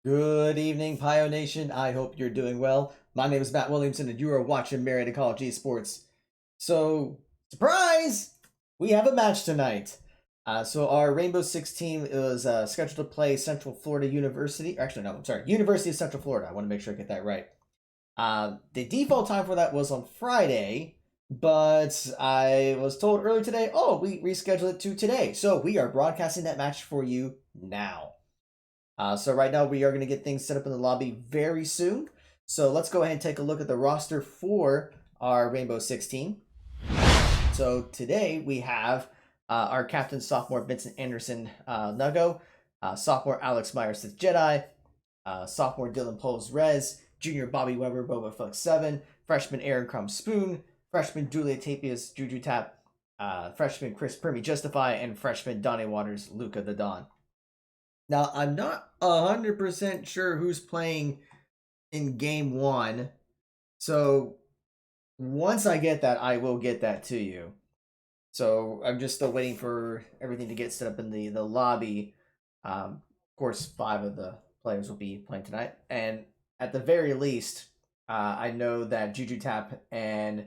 Good evening, Pio Nation. I hope you're doing well. My name is Matt Williamson, and you are watching Marietta College Esports. So, surprise! We have a match tonight. So our Rainbow Six team is scheduled to play Central Florida University. Actually, no, I'm sorry, University of Central Florida. I want to make sure I get that right. The default time for that was on Friday, but I was told earlier today, oh, we rescheduled it to today. So we are broadcasting that match for you now. So right now we are going to get things set up in the lobby very soon. So let's go ahead and take a look at the roster for our Rainbow Six team. So today we have our captain, sophomore Vincent Anderson Nugo, sophomore Alex Myers Sith Jedi, sophomore Dylan Poles Rez, junior Bobby Weber Boba Flex 7, freshman Aaron Crumb Spoon, freshman Julia Tapias Juju Tap, freshman Chris Permy Justify, and freshman Donnie Waters Luca the Don. Now, I'm not 100% sure who's playing in game one. So once I get that, I will get that to you. So I'm just still waiting for everything to get set up in the lobby. Of course, 5 of the players will be playing tonight. And at the very least, I know that Juju Tap and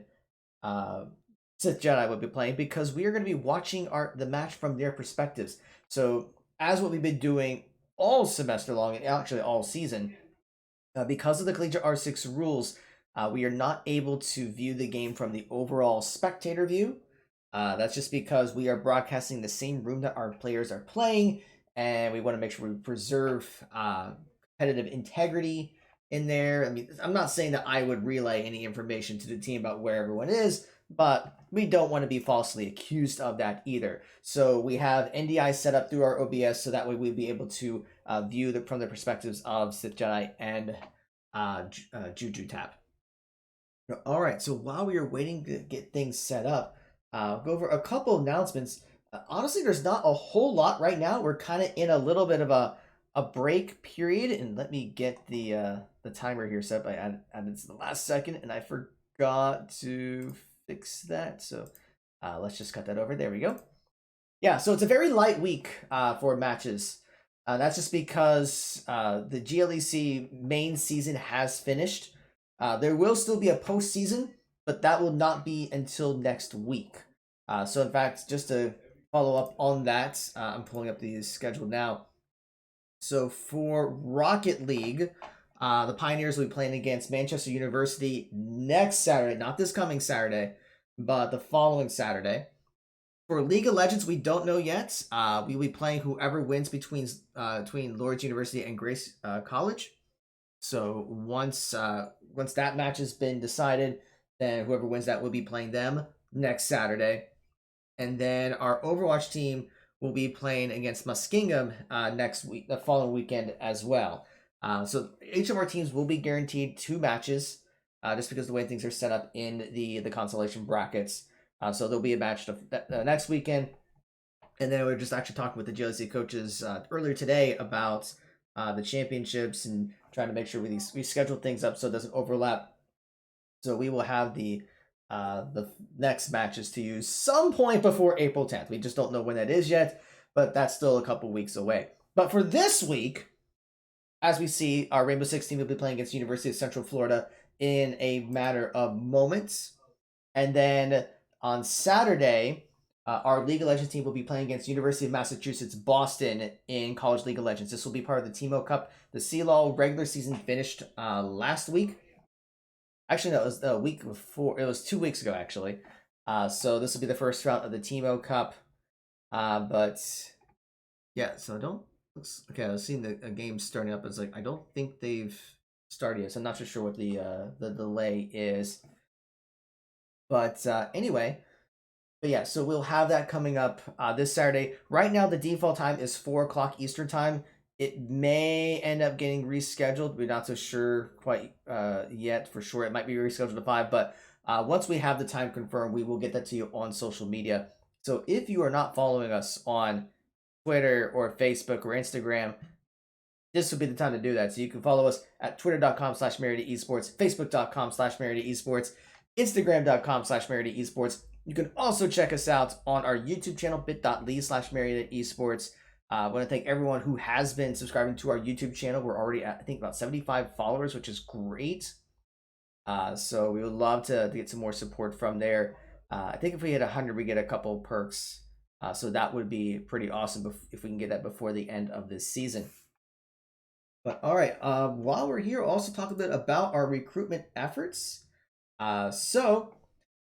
Sith Jedi will be playing because we are going to be watching the match from their perspectives. So as what we've been doing all semester long, and actually all season, because of the Collegiate R6 rules, we are not able to view the game from the overall spectator view. That's just because we are broadcasting the same room that our players are playing, and we want to make sure we preserve competitive integrity in there. I mean, I'm not saying that I would relay any information to the team about where everyone is, but we don't want to be falsely accused of that either. So we have NDI set up through our OBS so that way we'd be able to view from the perspectives of Sith Jedi and Juju Tap. All right, so while we are waiting to get things set up, I'll go over a couple announcements. Honestly, there's not a whole lot right now. We're kind of in a little bit of a break period, and let me get the timer here set up. I added this in the last second, and I forgot to fix that. So let's just cut that over. There we go. Yeah, so it's a very light week for matches. That's just because the GLEC main season has finished. There will still be a postseason, but that will not be until next week. So in fact, just to follow up on that, I'm pulling up the schedule now. So for Rocket League, the Pioneers will be playing against Manchester University next Saturday, not this coming Saturday, but the following Saturday. For League of Legends, we don't know yet. We will be playing whoever wins between Lord's University and Grace College. So once that match has been decided, then whoever wins that will be playing them next Saturday. And then our Overwatch team will be playing against Muskingum next week, the following weekend as well. So each of our teams will be guaranteed 2 matches, just because of the way things are set up in the consolation brackets. So there'll be a match next weekend. And then we were just actually talking with the GLC coaches earlier today about the championships and trying to make sure we schedule things up so it doesn't overlap. So we will have the next matches to use some point before April 10th. We just don't know when that is yet, but that's still a couple weeks away. But for this week, as we see, our Rainbow Six team will be playing against University of Central Florida in a matter of moments. And then on Saturday, our League of Legends team will be playing against University of Massachusetts Boston in College League of Legends. This will be part of the Teemo Cup. The CLOL regular season finished last week. Actually, no, it was the week before. It was 2 weeks ago, actually. So this will be the first round of the Teemo Cup. But yeah, so I don't. Okay, I was seeing the game starting up. It's like I don't think they've started yet. So I'm not sure what the delay is. But anyway. But yeah, so we'll have that coming up this Saturday. Right now, the default time is 4 o'clock Eastern time. It may end up getting rescheduled. We're not so sure quite yet for sure. It might be rescheduled to 5, but once we have the time confirmed, we will get that to you on social media. So if you are not following us on Twitter or Facebook or Instagram, this would be the time to do that. So you can follow us at twitter.com/MariettaEsports, facebook.com/MariettaEsports, instagram.com/MariettaEsports. You can also check us out on our YouTube channel, bit.ly/MariettaEsports. I want to thank everyone who has been subscribing to our YouTube channel. We're already at, I think, about 75 followers, which is great. So we would love to get some more support from there. I think if we hit 100, we get a couple perks. So that would be pretty awesome if we can get that before the end of this season. But all right, while we're here, I'll also talk a bit about our recruitment efforts. So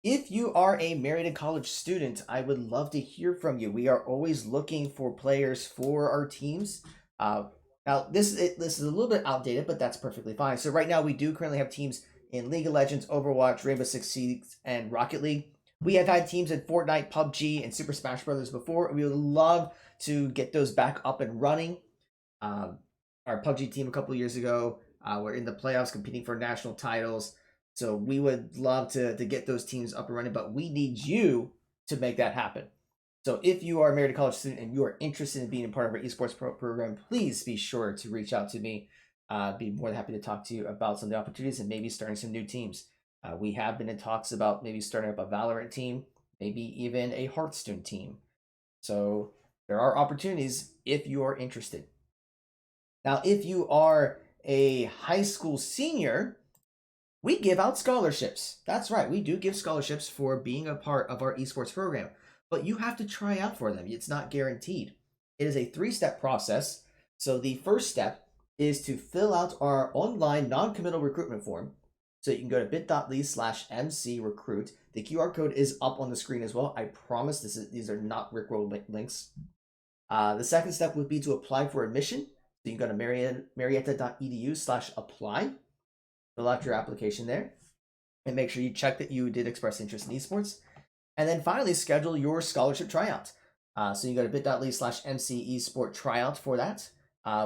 if you are a Marietta College student, I would love to hear from you. We are always looking for players for our teams. Now, this is a little bit outdated, but that's perfectly fine. So right now, we do currently have teams in League of Legends, Overwatch, Rainbow Six Siege, and Rocket League. We have had teams in Fortnite, PUBG, and Super Smash Bros. Before. We would love to get those back up and running. Our PUBG team a couple years ago, we're in the playoffs competing for national titles. So we would love to get those teams up and running, but we need you to make that happen. So if you are a Marietta College student and you are interested in being a part of our esports program, please be sure to reach out to me. Be more than happy to talk to you about some of the opportunities and maybe starting some new teams. We have been in talks about maybe starting up a Valorant team, maybe even a Hearthstone team. So there are opportunities if you are interested. Now, if you are a high school senior, we give out scholarships. That's right, we do give scholarships for being a part of our esports program, but you have to try out for them. It's not guaranteed. It is a 3-step process. So the first step is to fill out our online non-committal recruitment form. So you can go to bit.ly/mcrecruit. The QR code is up on the screen as well. I promise these are not Rickroll links. The second step would be to apply for admission. So you can go to marietta.edu/apply. Fill out your application there. And make sure you check that you did express interest in esports. And then finally, schedule your scholarship tryout. So you go to bit.ly/mcesport tryout for that.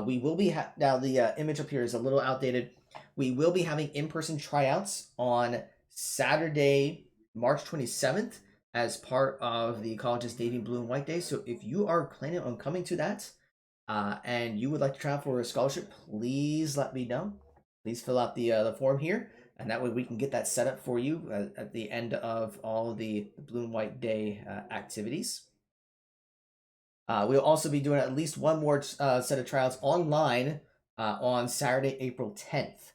We will be, now the image up here is a little outdated. We will be having in-person tryouts on Saturday, March 27th as part of the college's Navy Blue and White Day. So if you are planning on coming to that and you would like to try out for a scholarship, please let me know. Please fill out the form here, and that way we can get that set up for you at the end of all of the Blue and White Day activities. We'll also be doing at least one more set of tryouts online on Saturday, April 10th.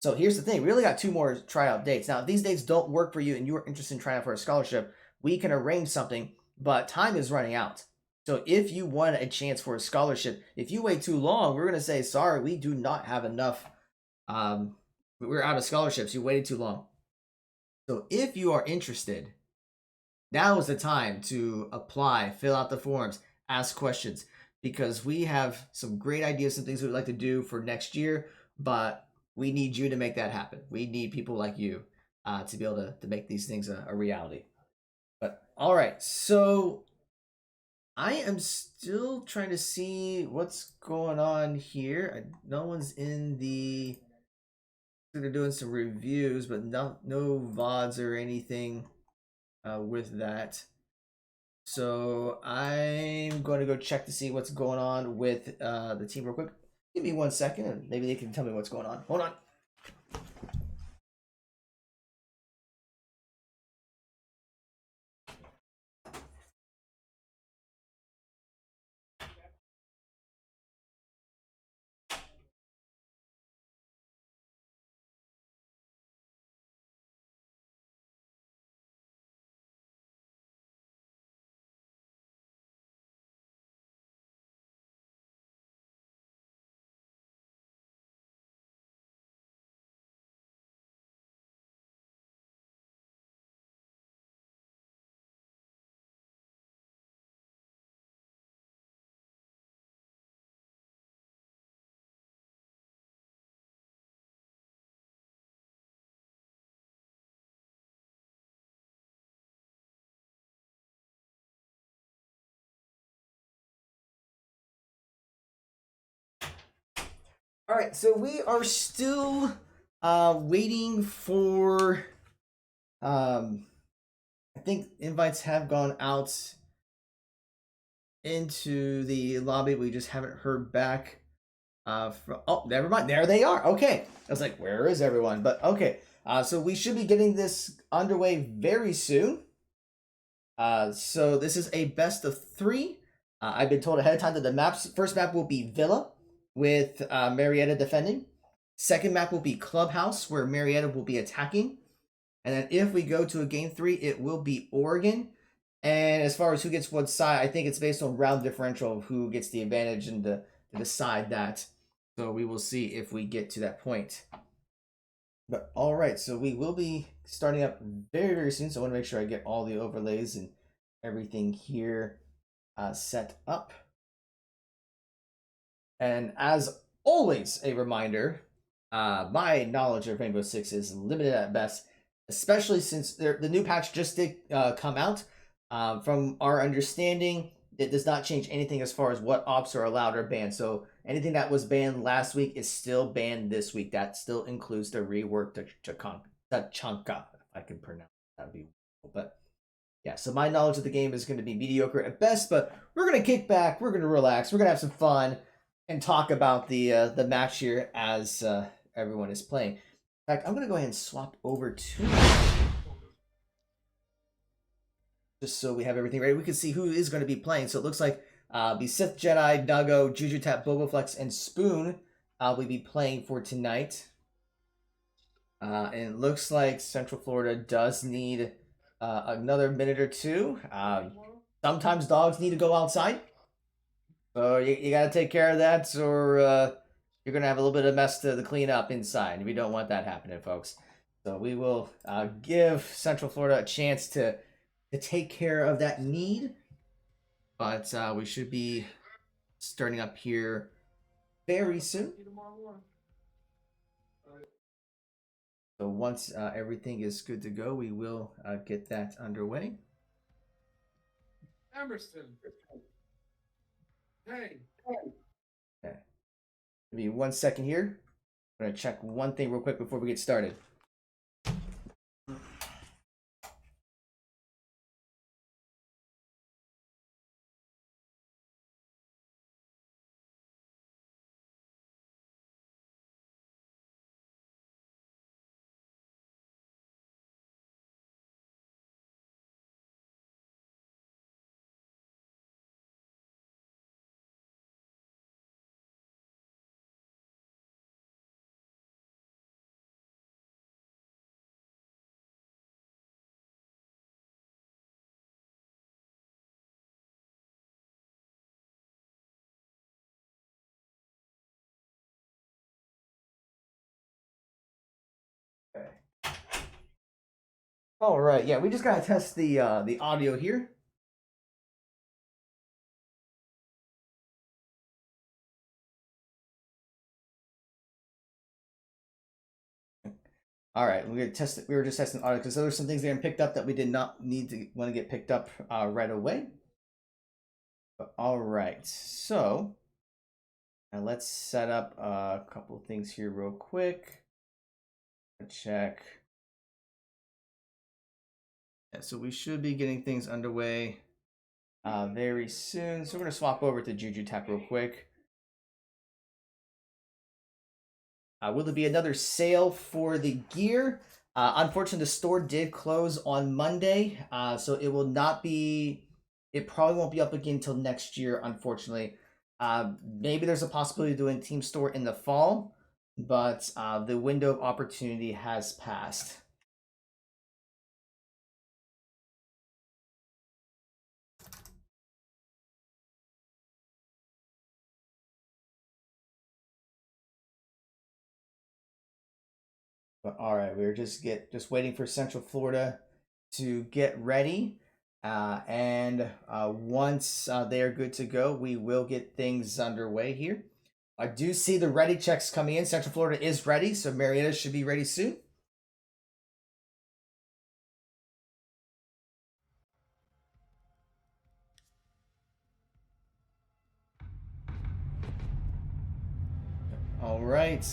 So here's the thing. We really got 2 more tryout dates. Now, if these dates don't work for you and you're interested in trying out for a scholarship, we can arrange something, but time is running out. So if you want a chance for a scholarship, if you wait too long, we're going to say, sorry, we do not have enough. We're out of scholarships. You waited too long. So if you are interested, now is the time to apply, fill out the forms, ask questions, because we have some great ideas, some things we'd like to do for next year, but we need you to make that happen. We need people like you to be able to make these things a reality. But all right, so I am still trying to see what's going on here. No one's in the... They're doing some reviews, but no VODs or anything with that. So I'm going to go check to see what's going on with the team real quick. Give me 1 second, and maybe they can tell me what's going on. Hold on. All right, so we are still waiting for. I think invites have gone out into the lobby. We just haven't heard back. Oh, never mind. There they are. Okay, I was like, where is everyone? But okay, so we should be getting this underway very soon. So this is a best of 3. I've been told ahead of time that the first map will be Villa with Marietta defending. Second map will be Clubhouse, where Marietta will be attacking. And then if we go to a game 3, it will be Oregon. And as far as who gets what side, I think it's based on round differential of who gets the advantage and to decide that. So we will see if we get to that point. But all right, so we will be starting up very, very soon. So I want to make sure I get all the overlays and everything here set up. And as always, a reminder, my knowledge of Rainbow Six is limited at best, especially since the new patch just did come out. From our understanding, it does not change anything as far as what ops are allowed or banned. So anything that was banned last week is still banned this week. That still includes the reworked Tachanka, if I can pronounce that. Would be cool. But yeah, so my knowledge of the game is going to be mediocre at best, but we're going to kick back, we're going to relax, we're going to have some fun, and talk about the match here as everyone is playing. In fact, I'm going to go ahead and swap over to just so we have everything ready. We can see who is going to be playing. So it looks like the Sith Jedi, Nago, Juju Tap, Boboflex, and Spoon will be playing for tonight. And it looks like Central Florida does need another minute or two. Sometimes dogs need to go outside. So you got to take care of that, or you're going to have a little bit of mess to clean up inside. We don't want that happening, folks. So we will give Central Florida a chance to take care of that need. But we should be starting up here very soon. So once everything is good to go, we will get that underway. Emerson. Hey. Okay. Give me 1 second here. I'm going to check one thing real quick before we get started. Okay. All right, yeah, we just gotta test the audio here. All right, we're gonna test it. We were just testing audio because there were some things that picked up that we did not need to want to get picked up right away. But, all right, so now let's set up a couple things here real quick. Check. Yeah, so we should be getting things underway very soon. So we're gonna swap over to Juju Tap real quick. Will there be another sale for the gear? Unfortunately, the store did close on Monday, so it will not be. It probably won't be up again until next year, unfortunately. Maybe there's a possibility of doing Team Store in the fall, but the window of opportunity has passed. But all right, we're just waiting for Central Florida to get ready. And once they are good to go, we will get things underway here. I do see the ready checks coming in. Central Florida is ready, so Marietta should be ready soon. All right.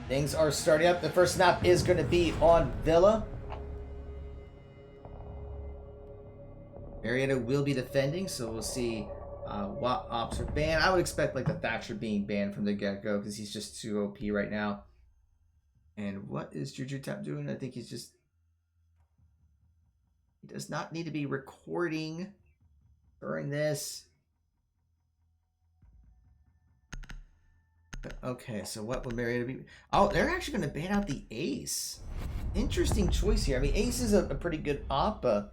Things are starting up. The first snap is going to be on Villa. Marietta will be defending, so we'll see what ops are banned. I would expect like the Thatcher being banned from the get-go because he's just too OP right now. And what is Juju Tap doing? I think he's just... He does not need to be recording during this. Okay, so what will Marietta be? Oh, they're actually going to ban out the Ace. Interesting choice here. I mean, Ace is a pretty good op. I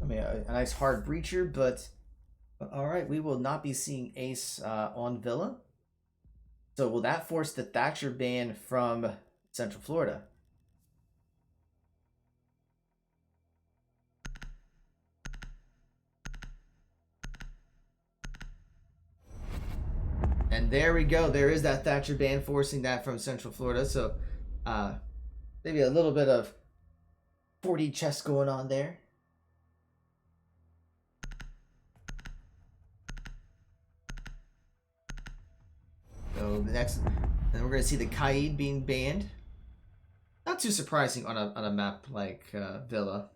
mean, a nice hard breacher, but all right, we will not be seeing Ace on Villa. So will that force the Thatcher ban from Central Florida? And there we go. There is that Thatcher ban forcing that from Central Florida. So maybe a little bit of 40 chess going on there. So the next, then we're going to see the Kaid being banned. Not too surprising on a map like Villa.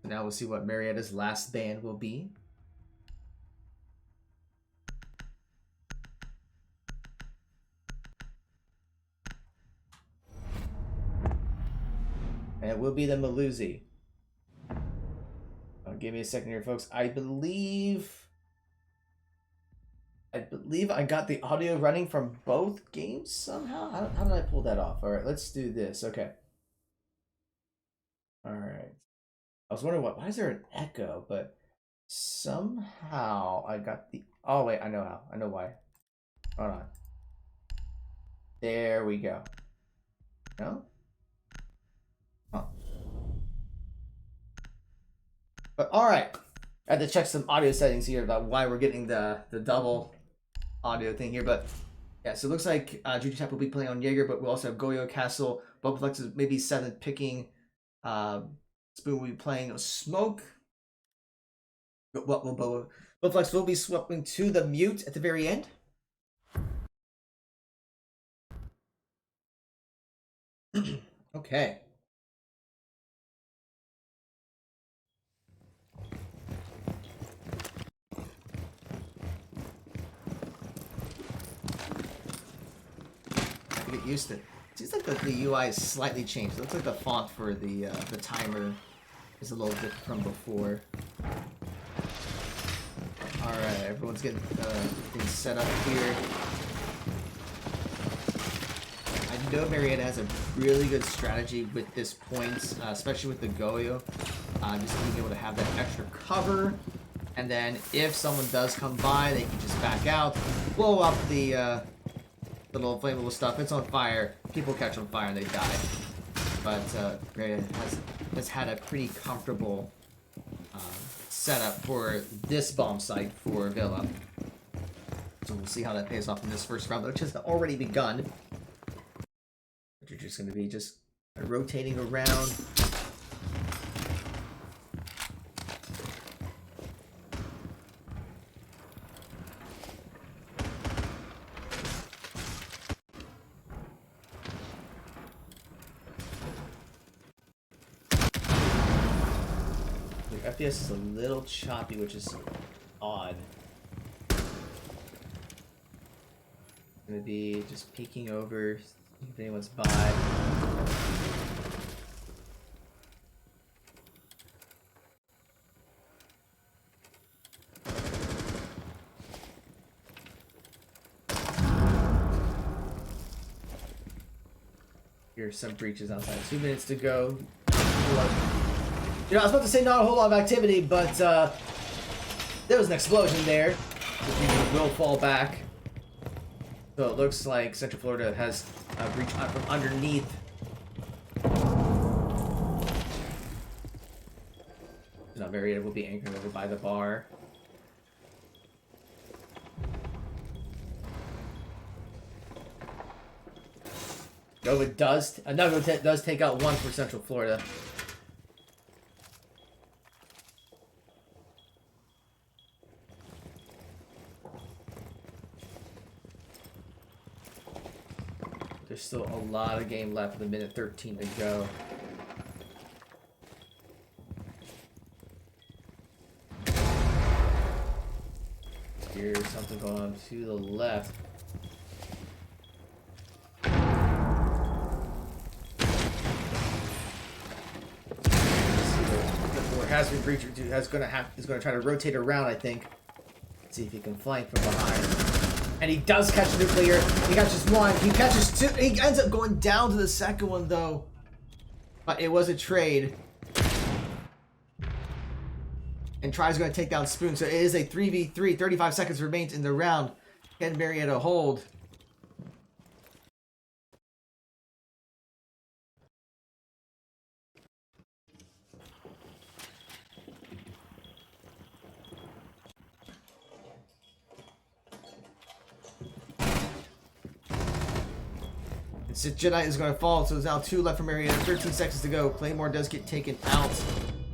So now we'll see what Marietta's last ban will be. And it will be the Maluzi. Give me a second here, folks. I believe I got the audio running from both games somehow. How did I pull that off? All right, let's do this. Okay. All right. I was wondering why is there an echo, but somehow I got the. Oh wait, I know how. I know why. Hold on. There we go. No? Huh. But all right. I had to check some audio settings here about why we're getting the double audio thing here, but yeah, so it looks like Judy Tap will be playing on Jaeger, but we'll also have Goyo Castle. Bubbleflex is maybe 7th picking. Spoon will be playing Smoke. Bubbleflex will be swapping to the Mute at the very end. Okay. Get used to it. Seems like the UI is slightly changed. It looks like the font for the timer is a little different from before. All right, everyone's getting things set up here. I know Marietta has a really good strategy with this point, especially with the Goyo. Just being able to have that extra cover, and then if someone does come by, they can just back out, blow up the little flammable stuff. It's on fire. People catch on fire and they die. But Marietta has had a pretty comfortable setup for this bomb site for Villa. So we'll see how that pays off in this first round, which has already begun. But you're just going to be just rotating around. FPS is a little choppy, which is odd. Gonna be just peeking over, if anyone's by. Here's some breaches outside. 2 minutes to go. You know, I was about to say not a whole lot of activity, but there was an explosion there. The people will fall back. So it looks like Central Florida has breached out from underneath. Now Marietta will be anchored over by the bar. Nova does take out one for Central Florida. There's still a lot of game left with 1:13 to go. Here's something going on to the left. has been breached. Is going to try to rotate around, I think. Let's see if he can flank from behind. And he does catch Nuclear. He catches one. He catches two. He ends up going down to the second one, though. But it was a trade. And Try's going to take down Spoon. So it is a 3v3. 35 seconds remains in the round. Can Marietta hold? Sith Jedi is going to fall, so there's now 2 left for Marietta. 13 seconds to go. Claymore does get taken out.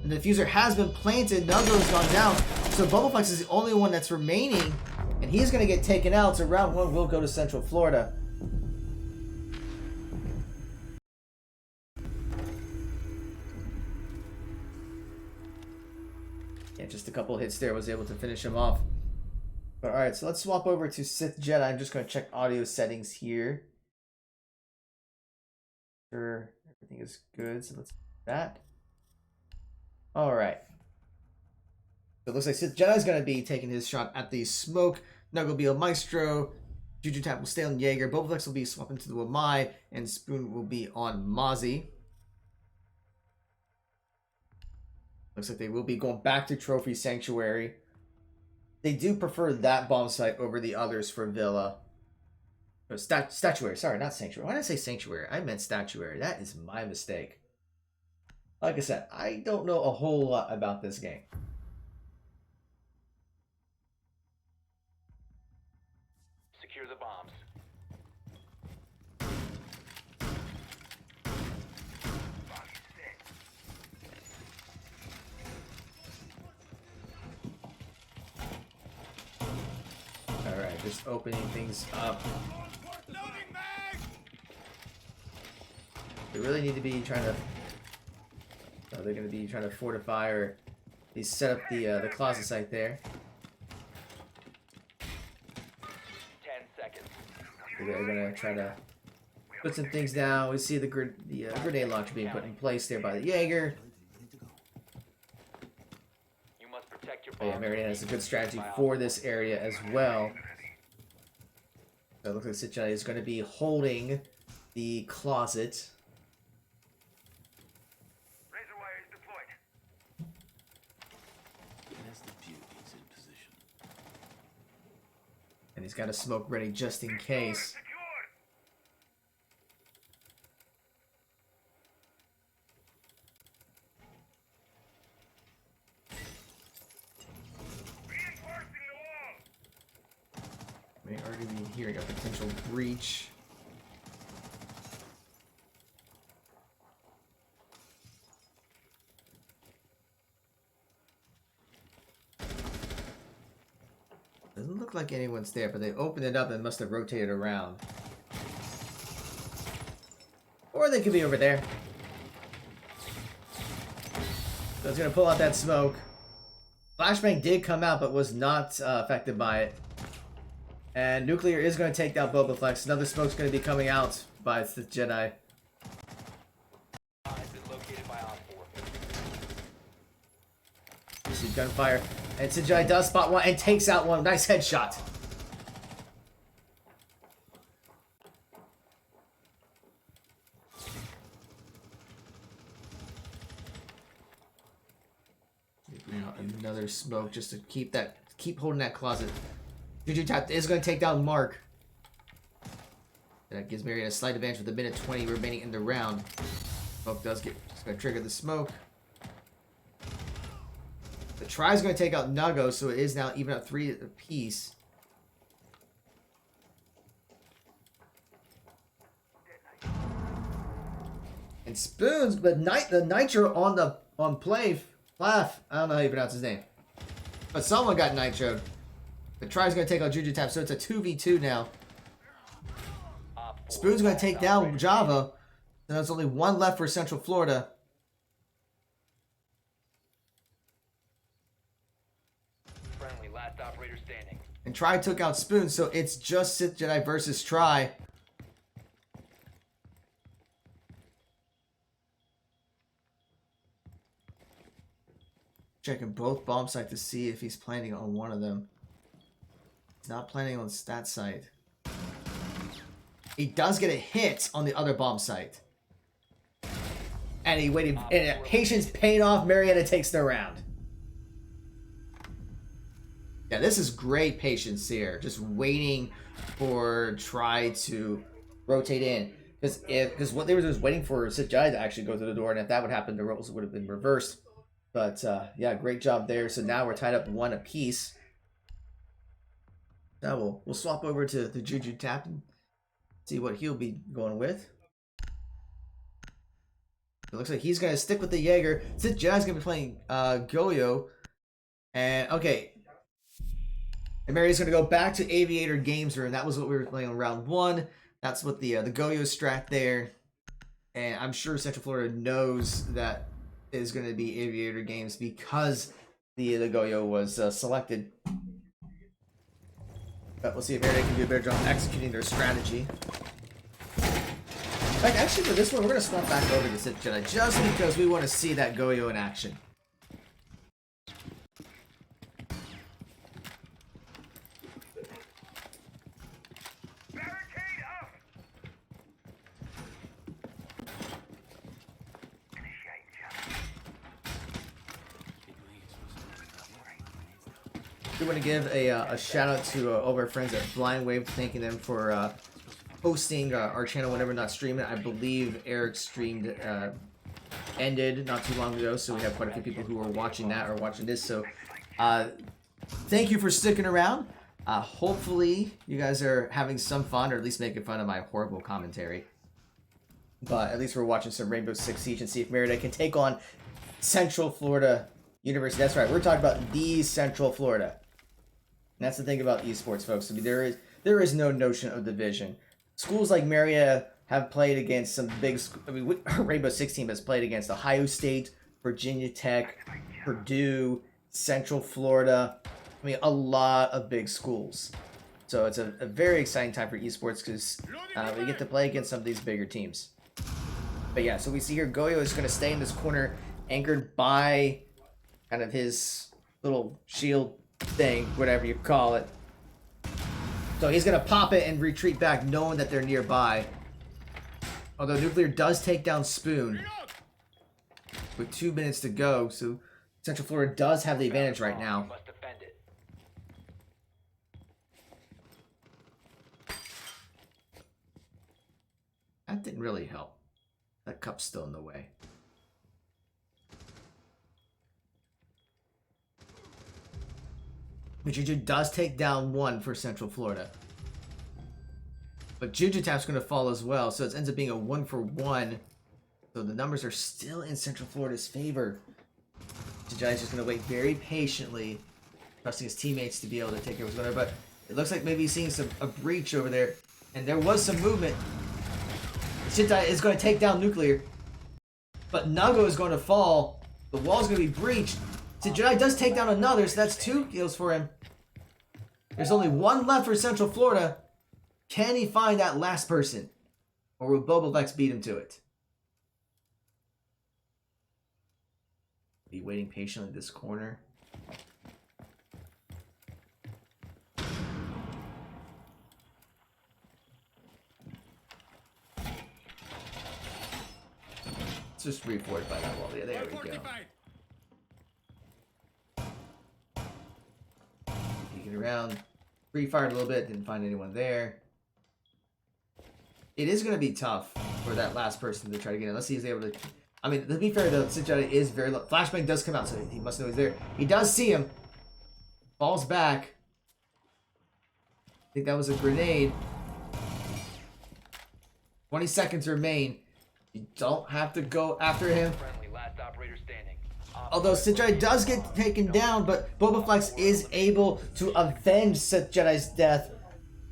The diffuser has been planted. Nuggo has gone down. So Bubbleflex is the only one that's remaining. And he's going to get taken out. So round 1 will go to Central Florida. Yeah, just a couple hits there was able to finish him off. But alright, so let's swap over to Sith Jedi. I'm just going to check audio settings here. Sure, everything is good, so let's do that. Alright. So it looks like Sith Jedi's going to be taking his shot at the smoke. Nug will be a Maestro. Juju Tap will stay on Jaeger. Bobaflex will be swapping to the Wamai. And Spoon will be on Mozzie. Looks like they will be going back to Trophy Sanctuary. They do prefer that bomb site over the others for Villa. Statuary, sorry, not Sanctuary. Why did I say Sanctuary? I meant Statuary. That is my mistake. Like I said, I don't know a whole lot about this game. Secure the bombs. Alright, just opening things up. They really need to be trying to... Oh, they're going to be trying to fortify or at least set up the closet site there. 10 seconds. They're going to try to put some things down. We see the grenade launcher being put in place there by the Jaeger. You must protect your Oh, yeah, Marietta has a good strategy for this area as well. So it looks like Sith Jedi is going to be holding the closet. And he's got a smoke ready just in case. May already be hearing a potential breach. Doesn't look like anyone's there, but they opened it up and must have rotated around. Or they could be over there. So it's going to pull out that smoke. Flashbang did come out, but was not affected by it. And Nuclear is going to take down Bobaflex. Another smoke's going to be coming out by Sith Jedi. You see gunfire. And Sith Jedi does spot one and takes out one. Nice headshot. Another smoke just to keep holding that closet. Juju Tap is going to take down Mark. That gives Marietta a slight advantage with a minute 20 remaining in the round. Smoke does get, just going to trigger the smoke. The try is going to take out Nuggo, so it is now even at 3 apiece. And Spoons, but the Nitro on play, Flaff, I don't know how you pronounce his name. But someone got Nitroed. The try is going to take out Juju Tap, so it's a 2v2 now. Spoon's going to take down Java. So there's only one left for Central Florida. Friendly, last operator standing. And Try took out Spoon, so it's just Sith Jedi versus Try. checking both bomb sites to see if he's planning on one of them. He's not planning on that site. He does get a hit on the other bomb site. And he waited, and patience paid off. Marietta takes the round. Yeah, this is great patience here. Just waiting for try to rotate in. Because what they were just waiting for Sith Jedi to actually go through the door, and if that would happen, the roles would have been reversed. But yeah, great job there. So now we're tied up 1 apiece. Now we'll swap over to the Juju Tap and see what he'll be going with. It looks like he's gonna stick with the Jaeger. Sith Jedi's gonna be playing Goyo. And okay. And Mary's gonna go back to Aviator Games Room. That was what we were playing on round 1. That's what the Goyo strat there. And I'm sure Central Florida knows that is gonna be Aviator Games because the Goyo was selected. But we'll see if Mary can do a better job executing their strategy. In fact, actually for this one, we're going to swap back over to Sith Jedi just because we want to see that Goyo in action. We want to give a shout out to all of our friends at Blind Wave, thanking them for hosting our channel whenever not streaming. I believe Eric's streamed ended not too long ago, so we have quite a few people who are watching that or watching this. So thank you for sticking around. Hopefully you guys are having some fun, or at least making fun of my horrible commentary. But at least we're watching some Rainbow Six Siege and see if Marietta can take on Central Florida University. That's right, we're talking about the Central Florida. And that's the thing about esports, folks. I mean, there is no notion of division. Schools like Marietta have played against some big. I mean, our Rainbow Six team has played against Ohio State, Virginia Tech, Purdue, Central Florida. I mean, a lot of big schools. So it's a very exciting time for esports because we get to play against some of these bigger teams. But yeah, so we see here Goyo is going to stay in this corner, anchored by kind of his little shield thing, whatever you call it. So he's going to pop it and retreat back, knowing that they're nearby. Although Nuclear does take down Spoon with 2 minutes to go, so Central Florida does have the advantage right now. That didn't really help. That cup's still in the way. But Juju does take down 1 for Central Florida. But Juju Tap's going to fall as well, so it ends up being a 1-for-1. So the numbers are still in Central Florida's favor. Jedi's just going to wait very patiently, trusting his teammates to be able to take care of what's going on. But it looks like maybe he's seeing a breach over there. And there was some movement. Jedi is going to take down Nuclear. But Nago is going to fall. The wall's going to be breached. So Jedi does take down another, so that's 2 kills for him. There's only 1 left for Central Florida. Can he find that last person? Or will Boba Vex beat him to it? Be waiting patiently in this corner. Let's just refortify that wall. Yeah, there we go. Peeking around. Free-fired a little bit, didn't find anyone there. It is going to be tough for that last person to try to get in. Let's see if he's able to... I mean, to be fair, though, Sith Jedi is very low. Flashbang does come out, so he must know he's there. He does see him. Falls back. I think that was a grenade. 20 seconds remain. You don't have to go after him. Although Sith Jedi does get taken down, but Boba Flex is able to avenge Sith Jedi's death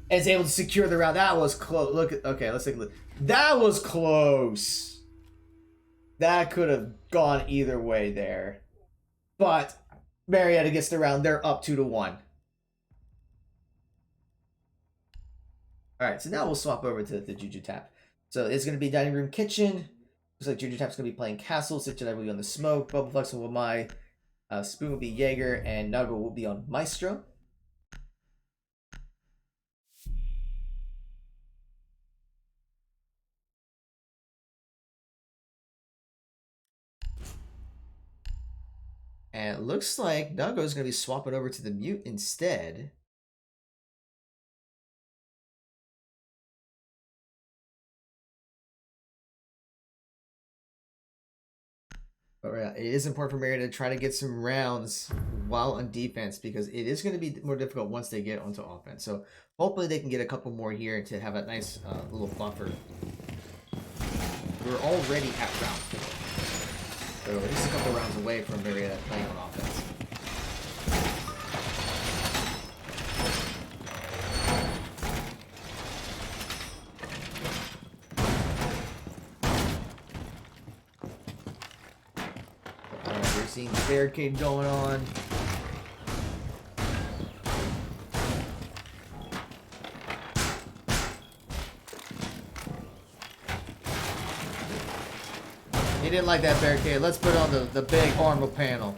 and is able to secure the round. That was close. Look at, okay, let's take a look. That was close. That could have gone either way there. But Marietta gets the round. They're up 2-1. Alright, so now we'll swap over to the Juju Tap. So it's going to be dining room kitchen. Looks like Juju Tap's going to be playing Castle. Sith Jedi will be on the smoke. Boba Flex will my Spoon will be Jaeger, and Nuggle will be on Maestro. And it looks like Nuggle is going to be swapping over to the Mute instead. But it is important for Marietta to try to get some rounds while on defense, because it is going to be more difficult once they get onto offense. So hopefully they can get a couple more here to have a nice little buffer. We're already at round 4. So just a couple rounds away from Marietta playing on offense. We're seeing the barricade going on. He didn't like that barricade. Let's put on the big armor panel.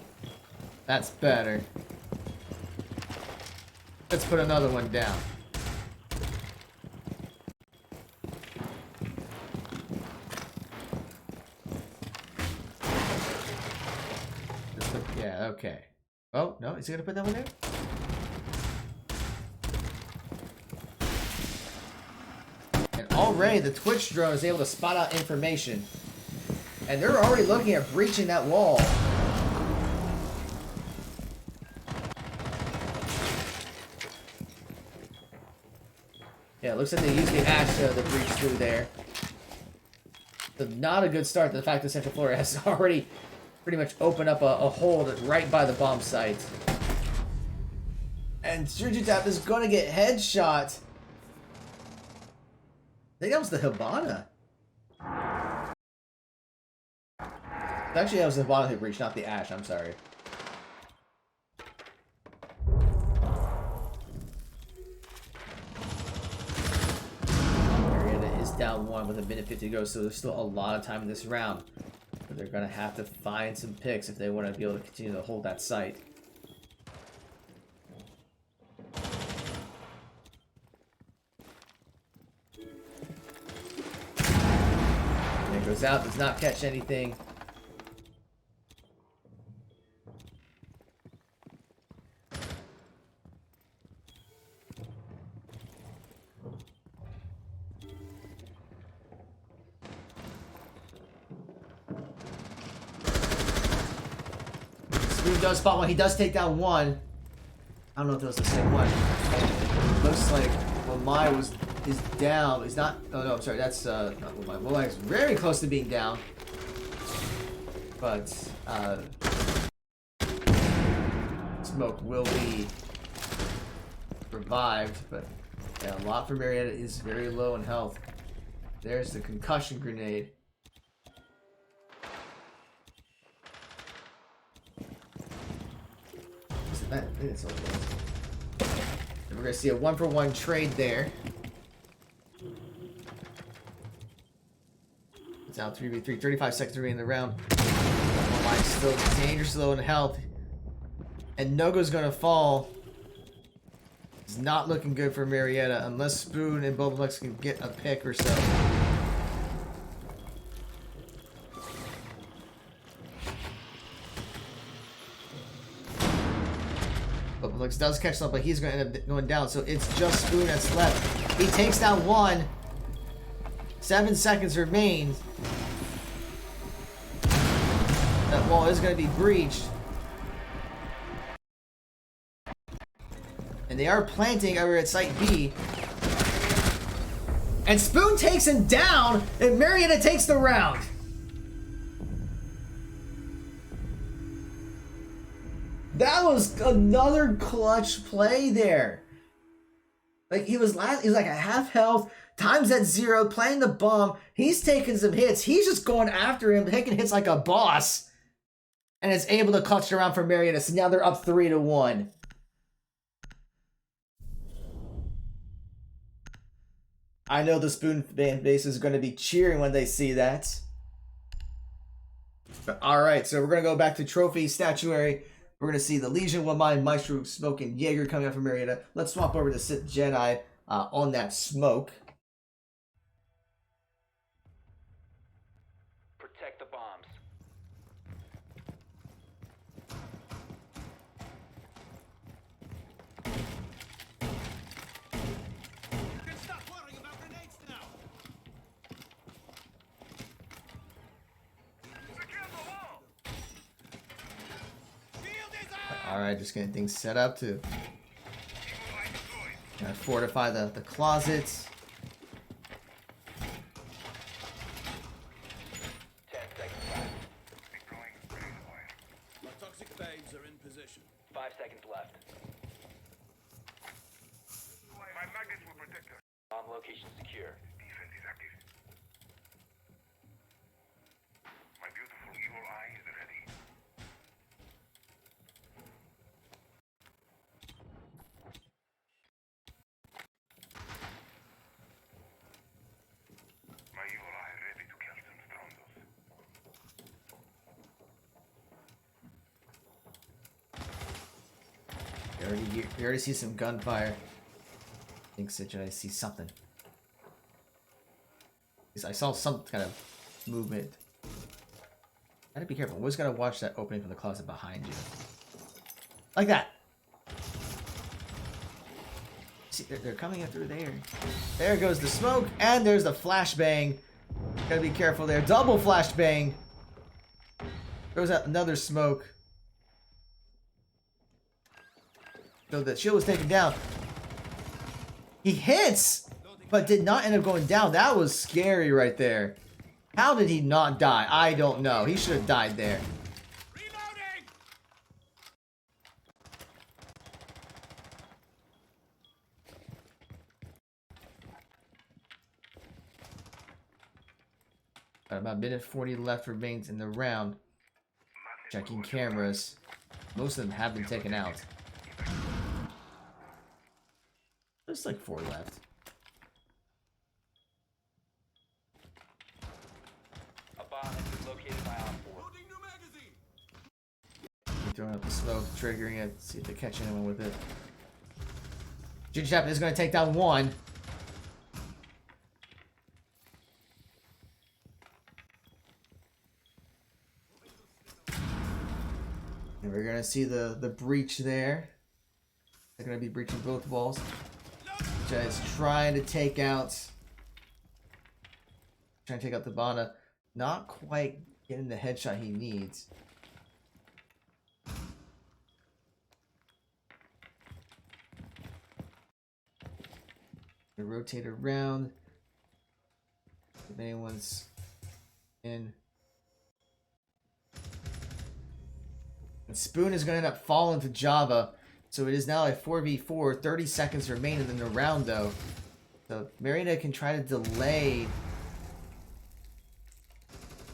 That's better. Let's put another one down. Yeah, okay. Oh, no, is he gonna put that one there? And already the Twitch drone is able to spot out information. And they're already looking at breaching that wall. Yeah, it looks like they used the ash to breach through there. So not a good start to the fact that Central Florida has already pretty much opened up a hole right by the bomb site. And Surgitap is going to get headshot. I think that was the Hibana. Actually, that was the Hibana who breached, not the Ash. I'm sorry. Marietta is down 1 with a minute 50 to go, so there's still a lot of time in this round. But they're going to have to find some picks if they want to be able to continue to hold that site. And it goes out, does not catch anything. Spoon does spot one. He does take down one. I don't know if it was the same one. Looks like Wamai is down. He's not. Oh no, I'm sorry. That's not Wamai. Wamai is very close to being down. But Smoke will be revived. But yeah, a lot for Marietta is very low in health. There's the concussion grenade. I think it's all it is. And we're gonna see a 1-for-1 trade there. It's out 3v3, 35 seconds remaining in the round. Mike's still dangerously low in health. And Nogo's gonna fall. It's not looking good for Marietta unless Spoon and Bobalex can get a pick or so. Bobalex does catch up, but he's going to end up going down, so it's just Spoon that's left. He takes down one. 7 seconds remain. That wall is going to be breached. And they are planting over at Site B. And Spoon takes him down, and Marietta takes the round. That was another clutch play there. Like he was like a half health, times at 0, playing the bomb. He's taking some hits. He's just going after him, taking hits like a boss. And is able to clutch it around for Marietta. So now they're up 3-1. I know the Spoon fan base is going to be cheering when they see that. But all right, so we're going to go back to trophy statuary. We're going to see the Legion, One Mind, Maestro, Smoke, and Jaeger coming up from Marietta. Let's swap over to Sith Jedi on that Smoke. Protect the bombs. You can stop worrying about grenades now. Secure the wall. Shield is up. Alright, just getting things set up to fortify the closets. 10 seconds left. My toxic babes are in position. 5 seconds left. My magnets will protect us. Bomb location secure. Defense is active. My beautiful evil eye is ready. My evil eye ready to kill some Strondos. We already see some gunfire. I think Sith Jedi see something. I saw some kind of movement. Gotta be careful. Always gotta watch that opening from the closet behind you. Like that. See, they're coming in through there. There goes the smoke, and there's the flashbang. Gotta be careful there. Double flashbang. Goes out another smoke. So the shield was taken down. He hits, but did not end up going down. That was scary right there. How did he not die? I don't know. He should have died there. Reloading. About a minute 40 left remains in the round. Checking cameras. Most of them have been taken out. There's like 4 left. A bomb has been located by Op 4. Loading new magazine. Keep throwing up the smoke, triggering it, see if they catch anyone with it. Ginger Chapman is going to take down one. And we're going to see the breach there. They're going to be breaching both walls. Just trying to take out the Bana. Not quite getting the headshot he needs. They rotate around. If anyone's in. And Spoon is going to end up falling to Java. So it is now a 4v4. 30 seconds remaining in the round, though. So Marietta can try to delay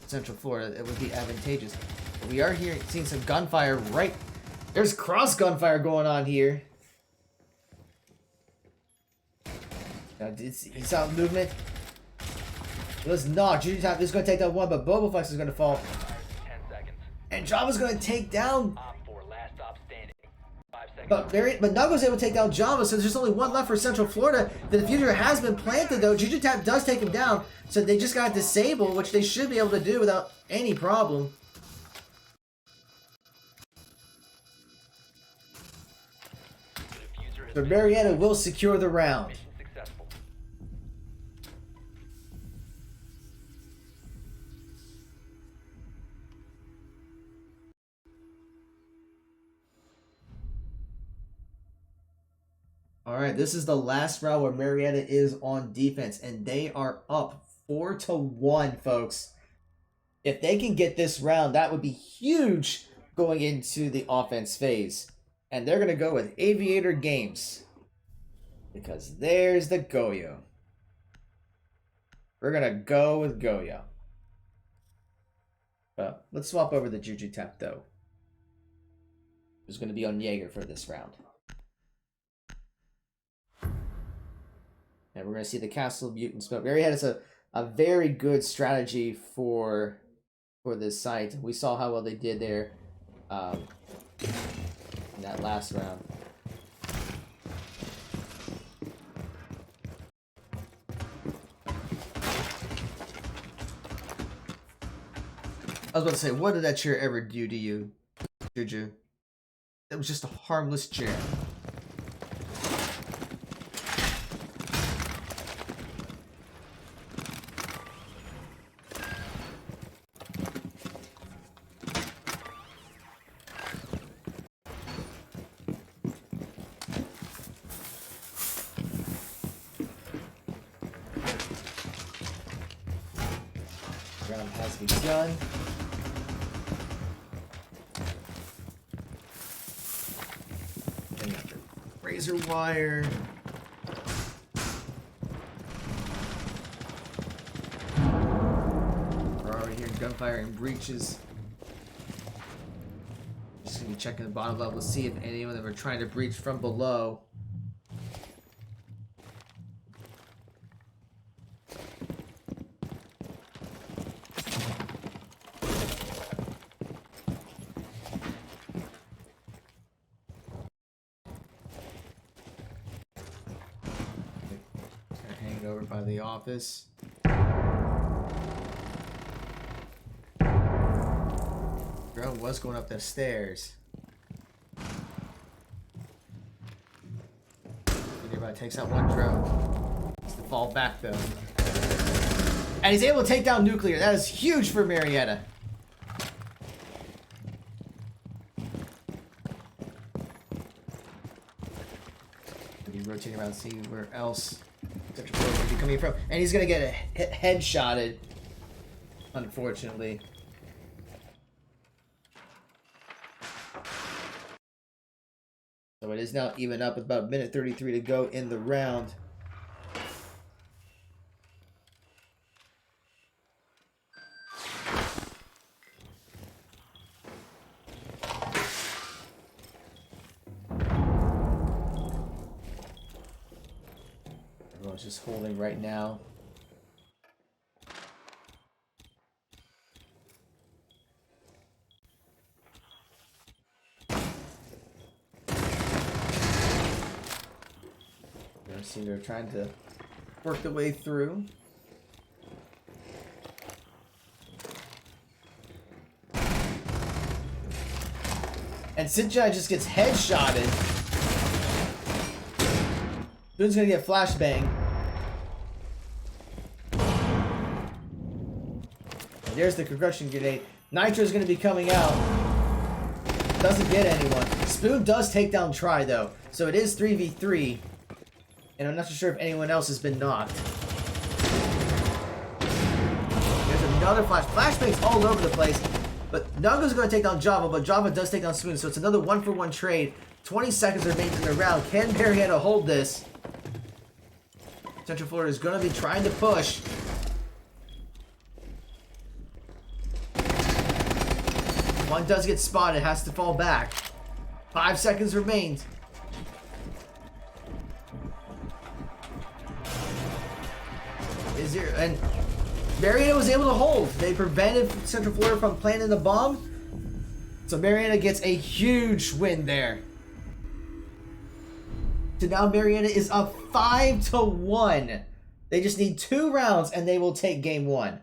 Central Florida. It would be advantageous. But we are seeing some gunfire right. There's cross gunfire going on here. He saw movement. It was not. Judy Top is going to take that one, but Boba Flex is going to fall. 10 seconds. And Java's going to take down. Op 4, last stop standing. 5 seconds. But Nuggles able to take down Java, so there's just only one left for Central Florida. The diffuser has been planted, though. Juju Tap does take him down, so they just got disabled, which they should be able to do without any problem. The diffuser has But been Marietta will secure the round. mission successful. Alright, this is the last round where Marietta is on defense, and they are up 4-1, folks. If they can get this round, that would be huge going into the offense phase. And they're going to go with Aviator Games. Because there's the Goyo. We're going to go with Goyo. Let's swap over the Juju Tap, though. Who's going to be on Jaeger for this round. And we're going to see the Castle Mutant Smoke. Marietta has a very good strategy for this site. We saw how well they did there in that last round. I was about to say, what did that chair ever do to you, Juju? It was just a harmless chair. Round has begun. Razor wire. We're already hearing gunfire and breaches. Just gonna be checking the bottom level to see if any of them are trying to breach from below. Hanging over by the office. Drone was going up the stairs. Nearby takes out one drone. Needs to fall back though. And he's able to take down nuclear. That is huge for Marietta. He'll be rotating around to see where else Central Florida would be coming from. And he's going to get a headshotted, unfortunately. So it is now even up with about a minute 33 to go in the round. Everyone's just holding right now. See, they're trying to work their way through. And Sinjai just gets headshotted. Boone's gonna get flashbang. And there's the concussion grenade. Nitro's gonna be coming out. Doesn't get anyone. Spoon does take down Try though, so it is 3v3. And I'm not so sure if anyone else has been knocked. There's another flash. Flashbang's all over the place. But Nungo's going to take down Java, but Java does take down Spoon. So it's another 1-for-1 trade. 20 seconds remains in the round. Can Marietta hold this? Central Florida is going to be trying to push. One does get spotted. Has to fall back. 5 seconds remains. And Marietta was able to hold. They prevented Central Florida from planting the bomb. So Marietta gets a huge win there. So now Marietta is up 5-1. They just need 2 rounds and they will take game 1.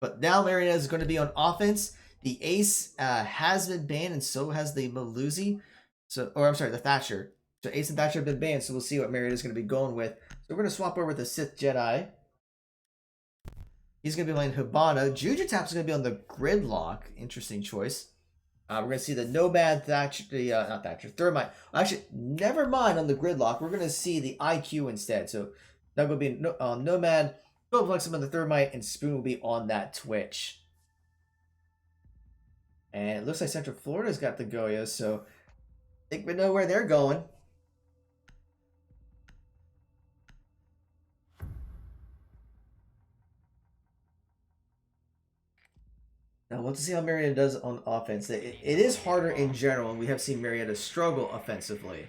But now Marietta is going to be on offense. The Ace has been banned and so has the Maluzi. So, or I'm sorry, the Thatcher. So Ace and Thatcher have been banned, so we'll see what Marietta is going to be going with. So we're going to swap over with the Sith Jedi. He's going to be playing Hibana. Juju Tap's going to be on the Gridlock. Interesting choice. We're going to see the Nomad Thatcher, not Thatcher, Thermite. Actually, never mind on the Gridlock. We're going to see the IQ instead. So that will be Nomad, Philip on the Thermite, and Spoon will be on that Twitch. And it looks like Central Florida's got the Goya, so I think we know where they're going. Now, we'll have to see how Marietta does on offense. It is harder in general, and we have seen Marietta struggle offensively.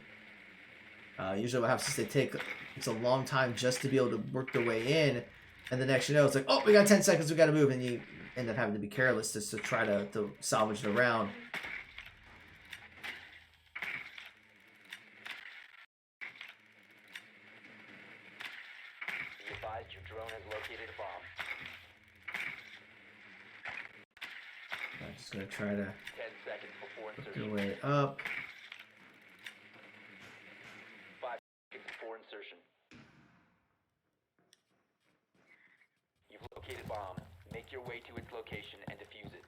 Usually what happens is it's a long time just to be able to work their way in, and the next you know, it's like, oh, we got 10 seconds, we got to move, and you end up having to be careless just to try to salvage the round. Just gonna try to 10 seconds before work insertion. your way up. 5 seconds before insertion. You've located bomb. Make your way to its location and defuse it.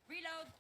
Reload.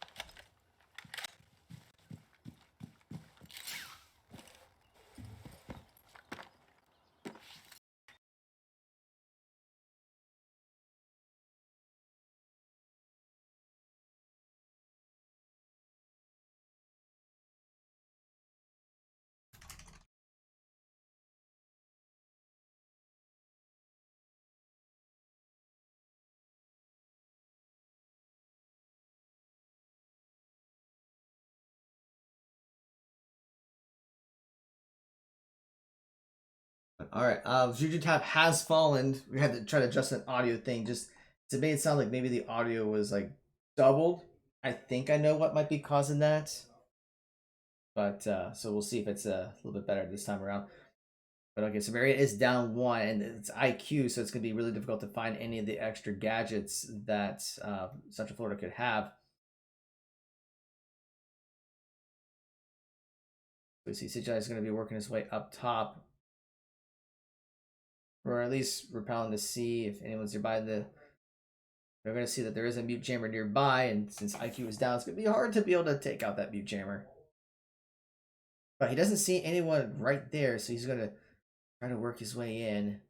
All right. Juju Tap has fallen. We had to try to adjust an audio thing. Just to make it sound like maybe the audio was like doubled. I think I know what might be causing that. But so we'll see if it's a little bit better this time around. But okay, so Marietta is down 1, and it's IQ, so it's gonna be really difficult to find any of the extra gadgets that Central Florida could have. We see CJ is going to be working his way up top, or at least repelling to see if anyone's nearby. They're going to see that there is a mute jammer nearby, and since IQ is down, it's going to be hard to be able to take out that mute jammer. But he doesn't see anyone right there, so he's going to try to work his way in.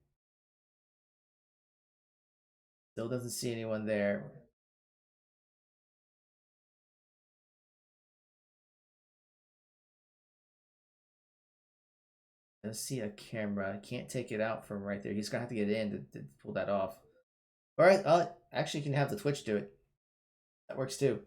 Still doesn't see anyone there. Does see a camera. Can't take it out from right there. He's gonna have to get in to pull that off. All right. Actually, you can have the Twitch do it. That works too.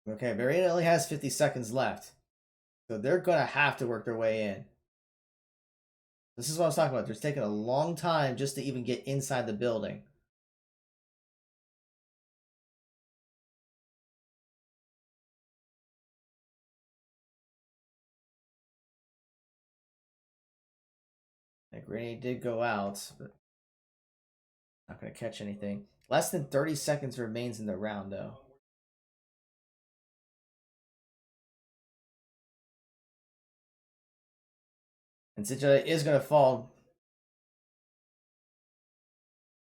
Okay, Marietta only has 50 seconds left, so they're gonna have to work their way in. This is what I was talking about. It's taking a long time just to even get inside the building. That grenade did go out, but not going to catch anything. Less than 30 seconds remains in the round, though. And Cincinnati is going to fall.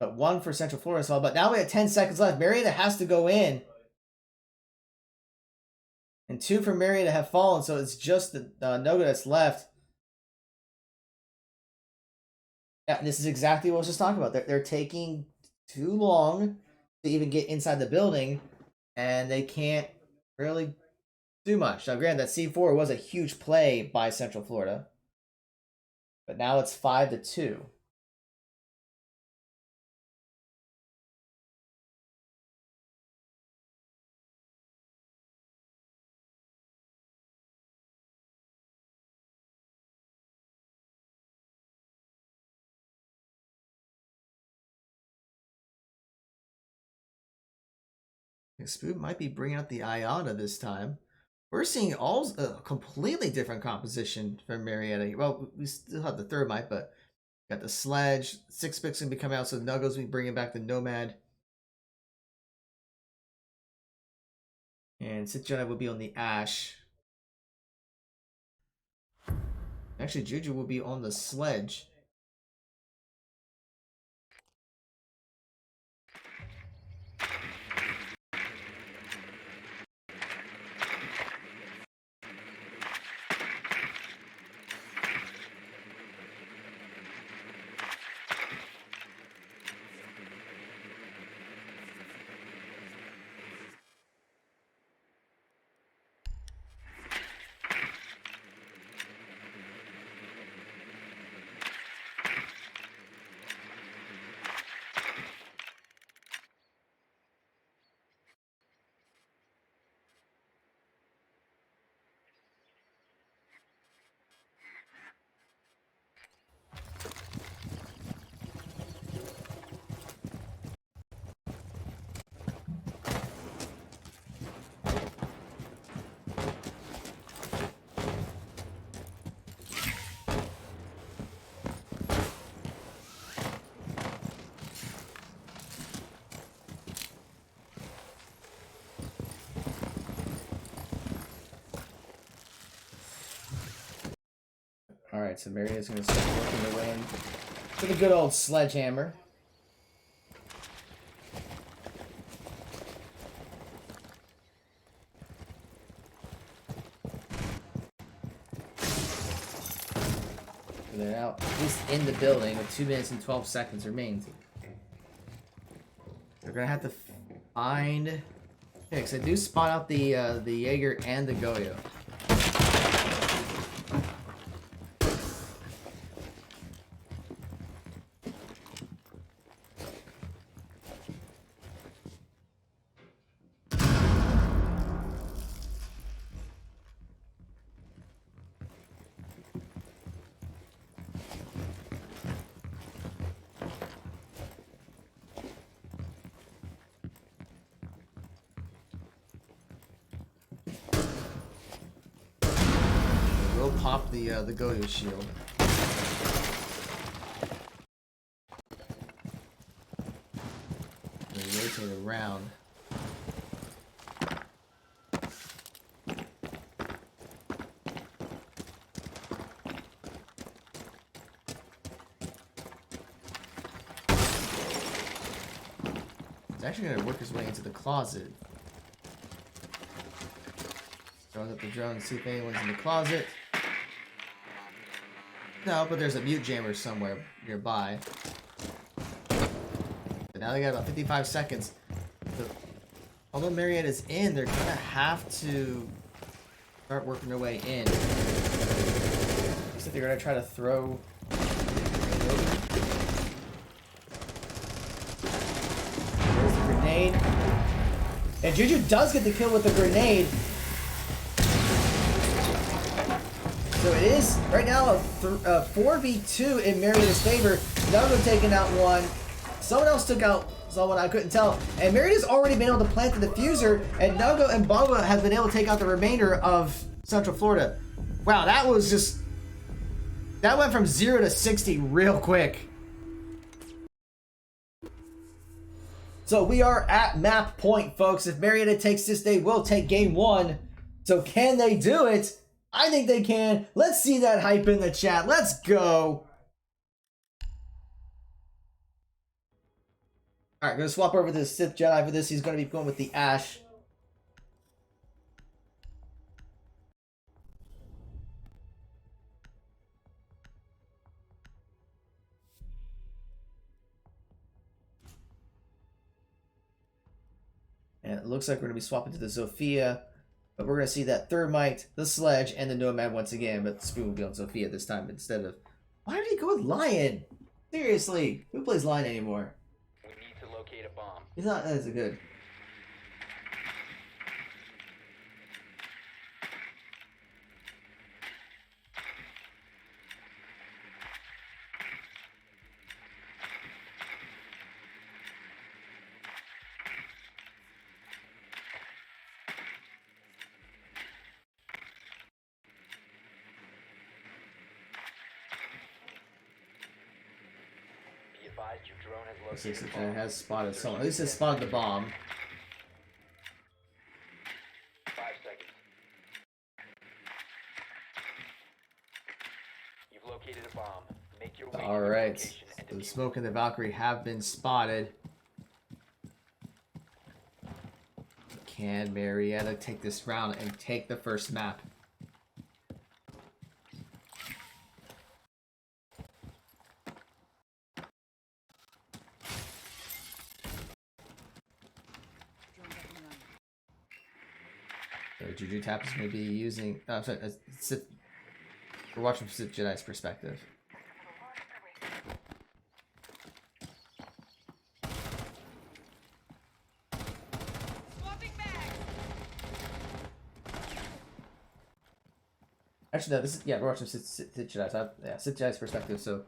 But 1 for Central Florida fall. But now we have 10 seconds left. Marietta has to go in. And 2 for Marietta have fallen, so it's just the Noga that's left. Yeah, this is exactly what I was just talking about. They're taking too long to even get inside the building, and they can't really do much. Now, granted, that C4 was a huge play by Central Florida, but now it's 5-2. Spoon might be bringing out the Iona this time. We're seeing all a completely different composition from Marietta. Well, we still have the Thermite, but got the Sledge. 6-Pix going to be coming out, so Nuggles will be bringing back the Nomad. And Citronite will be on the Ash. Actually, Juju will be on the Sledge. Alright, so Marietta's gonna start working their way in to the good old sledgehammer. They're now at least in the building with 2 minutes and 12 seconds remain. They're gonna have to find. Okay, because I do spot out the Jaeger and the Goyo. We'll pop the Goyo shield. And rotate around. It's actually going to work his way into the closet. Throwing up the drone and see if anyone's in the closet. No, but there's a mute jammer somewhere nearby. But now they got about 55 seconds. Although Marietta's in, they're gonna have to start working their way in. Looks like they're gonna try to throw. There's the grenade. And Juju does get the kill with the grenade. So it is, right now, a 4v2 in Marietta's favor. Nugo taking out one. Someone else took out someone, I couldn't tell. And Marietta's already been able to plant the diffuser, and Nugo and Boba have been able to take out the remainder of Central Florida. Wow, that was just... That went from 0 to 60 real quick. So we are at map point, folks. If Marietta takes this, they will take game 1. So can they do it? I think they can. Let's see that hype in the chat. Let's go. Alright, gonna swap over to the Sith Jedi for this. He's gonna be going with the Ash. And it looks like we're gonna be swapping to the Zofia. But we're going to see that Thermite, the Sledge, and the Nomad once again. But the Spoon will be on Sophia this time instead of... Why did he go with Lion? Seriously. Who plays Lion anymore? We need to locate a bomb. He's not as good. Your drone has Looks located like it has spotted someone. At least it spotted the bomb. 5 seconds. You've located a bomb. Make your way to the Alright. location and The defuse Smoke and the Valkyrie have been spotted. Can Marietta take this round and take the first map? So Juju Tap is going to be using... Oh, sorry, we're watching from Sith Jedi's perspective. Swapping back. Actually, no, this is... Yeah, we're watching Sith Jedi. So yeah, Sith Jedi's perspective, so...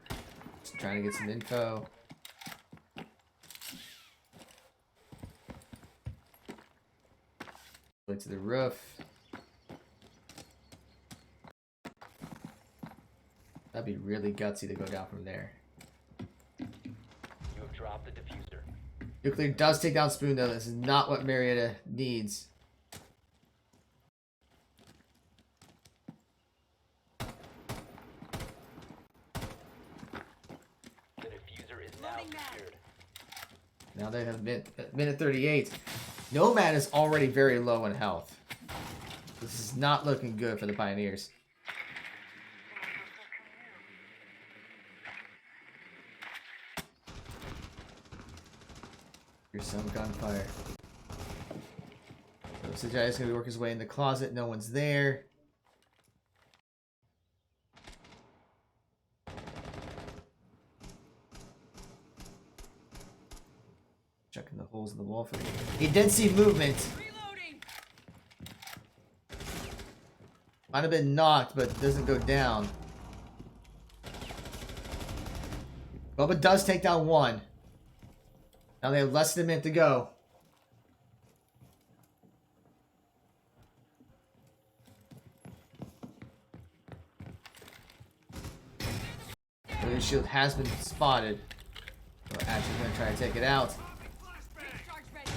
Just trying to get some info. Way to the roof. That'd be really gutsy to go down from there. You have dropped the diffuser. Nuclear does take down Spoon, though. This is not what Marietta needs. Now they have minute 38. Nomad is already very low in health. This is not looking good for the Pioneers. Here's some gunfire. So Sajai is going to work his way in the closet. No one's there. Checking the holes in the wall for me. He did see movement. Reloading. Might have been knocked, but doesn't go down. Bubba does take down one. Now they have less than a minute to go. The shield has been spotted. We're actually going to try to take it out. Charge ready.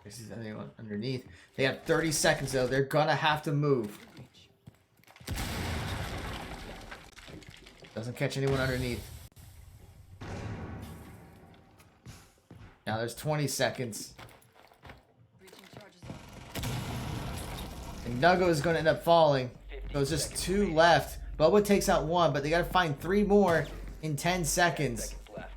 This is anyone underneath. They have 30 seconds though. They're going to have to move. Doesn't catch anyone underneath. Now there's 20 seconds. Breaching charges on. And Nuggo is going to end up falling. So it's just 2 left. Bubba takes out 1, but they got to find 3 more in 10 seconds. Seconds left.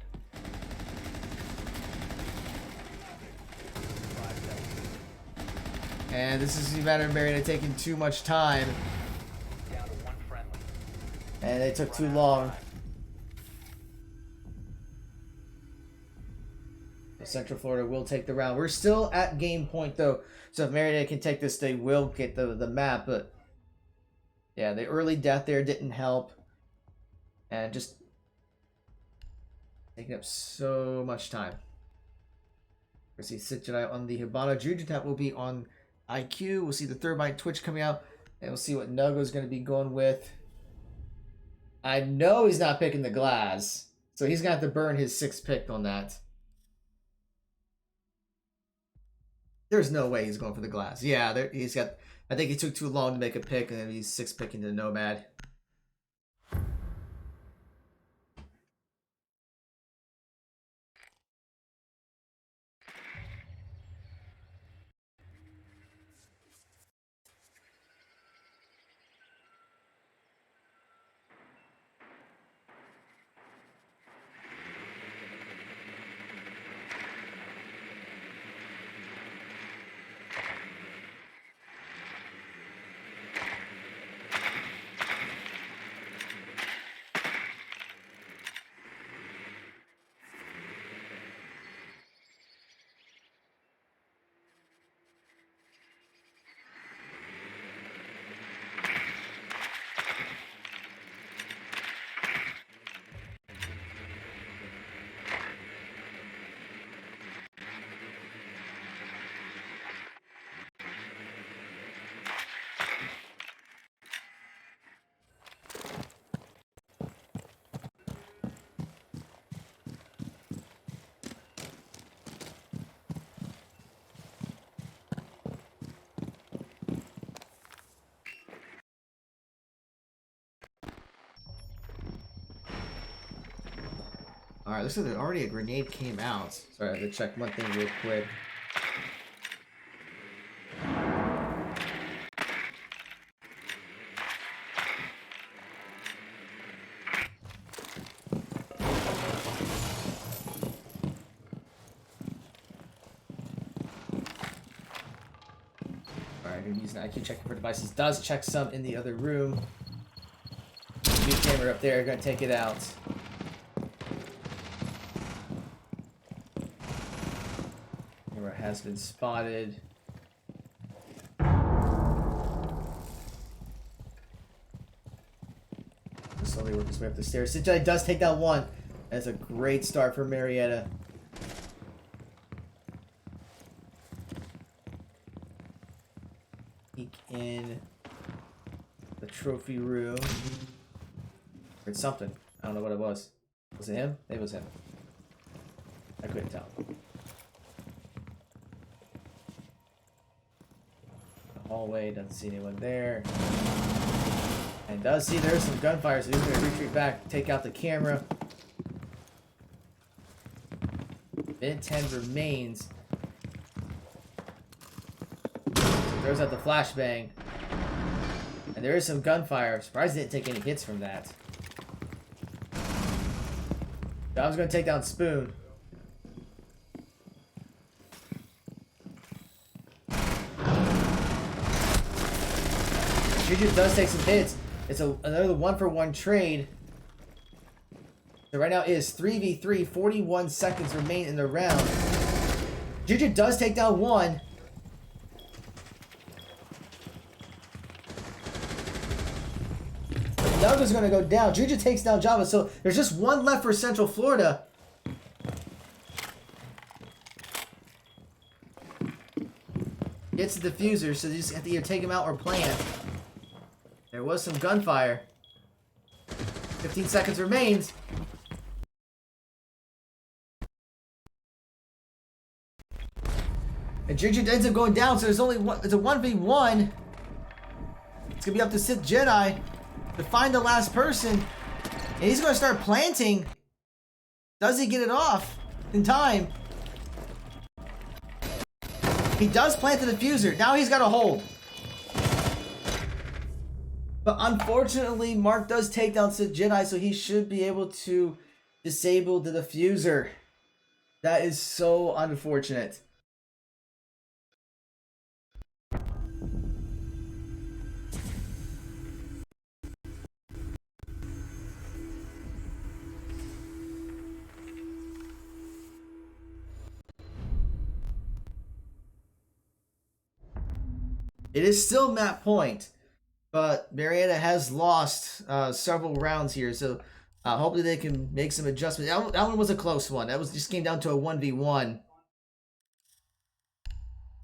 And this is a matter of Marietta taking too much time. Down to 1 friendly. And they took too long. So Central Florida will take the round. We're still at game point though. So if Marietta can take this, they will get the map. But yeah, the early death there didn't help. And just taking up so much time. We'll see Sitchai on the Hibana. Jujutat will be on IQ. We'll see the third bite Twitch coming out. And we'll see what Nuggo's going to be going with. I know he's not picking the glass. So he's going to have to burn his 6th pick on that. There's no way he's going for the glass. Yeah, there, he's got... I think he took too long to make a pick, and then he's 6 picking the Nomad. Alright, looks like there already a grenade came out. Sorry, I have to check one thing real quick. Alright, I'm using IQ checking for devices. Does check some in the other room. New camera up there, gonna take it out. Camera has been spotted. Slowly work his way up the stairs. Sitchai does take that one. That's a great start for Marietta. Peek in the trophy room. Heard something. I don't know what it was. Was it him? It was him. I couldn't tell. The hallway, doesn't see anyone there. And does see there's some gunfire, so he's going to retreat back, take out the camera. Minute 10 remains. Throws out the flashbang. And there is some gunfire. Surprised he didn't take any hits from that. Dom's gonna take down Spoon. Juju does take some hits. It's another 1-for-1 trade. So right now it is 3v3. 41 seconds remain in the round. Juju does take down one. Naga's gonna go down. Juju takes down Java. So there's just one left for Central Florida. Gets the diffuser, so they just have to either take him out or plant. There was some gunfire. 15 seconds remains. And Juju ends up going down, so there's only one. It's a 1v1. It's gonna be up to Sith Jedi to find the last person. And he's gonna start planting. Does he get it off in time? He does plant the diffuser. Now he's got a hold. But unfortunately, Mark does take down Sith Jedi, so he should be able to disable the diffuser. That is so unfortunate. It is still map point, but Marietta has lost several rounds here, so hopefully they can make some adjustments. That one was a close one. That was just came down to a 1v1.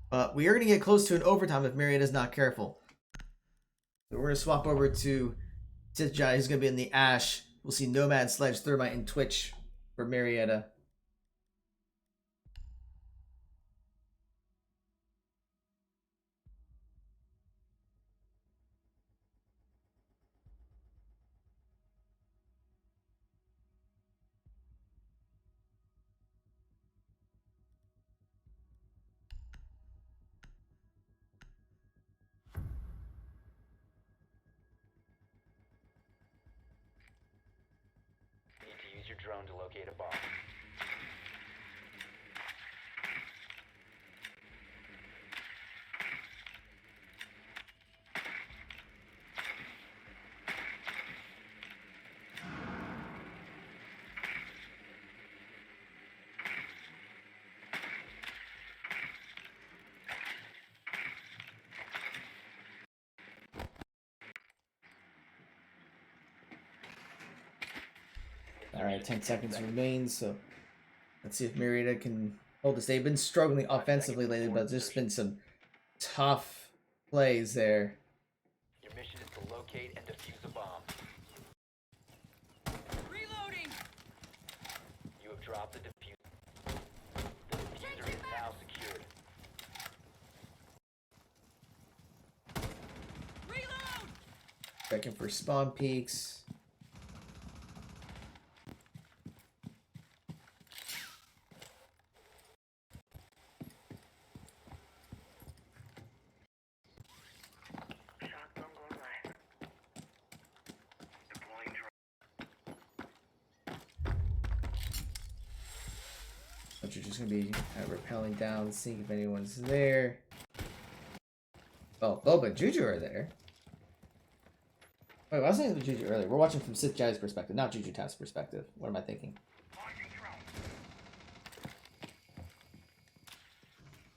But we are going to get close to an overtime if Marietta's not careful. So we're going to swap over to Sith Jedi, who's going to be in the Ash. We'll see Nomad, Sledge, Thermite, and Twitch for Marietta. Need to use your drone to locate a bomb. Alright, 10 seconds remain, so let's see if Marietta can hold this. They've been struggling offensively lately, but there's been some tough plays there. Your mission is to locate and defuse a bomb. Reloading! You have dropped the diffuser. The diffuser is now secured. Reload! Checking for spawn peaks. Shotgun going live. Deploying drone. Which are just going to be rappelling down, seeing if anyone's there. Oh, Boba and Juju are there. Wait, I was thinking of Juju earlier. We're watching from Sith Jedi's perspective, not Juju Tap's perspective. What am I thinking? Launching drone.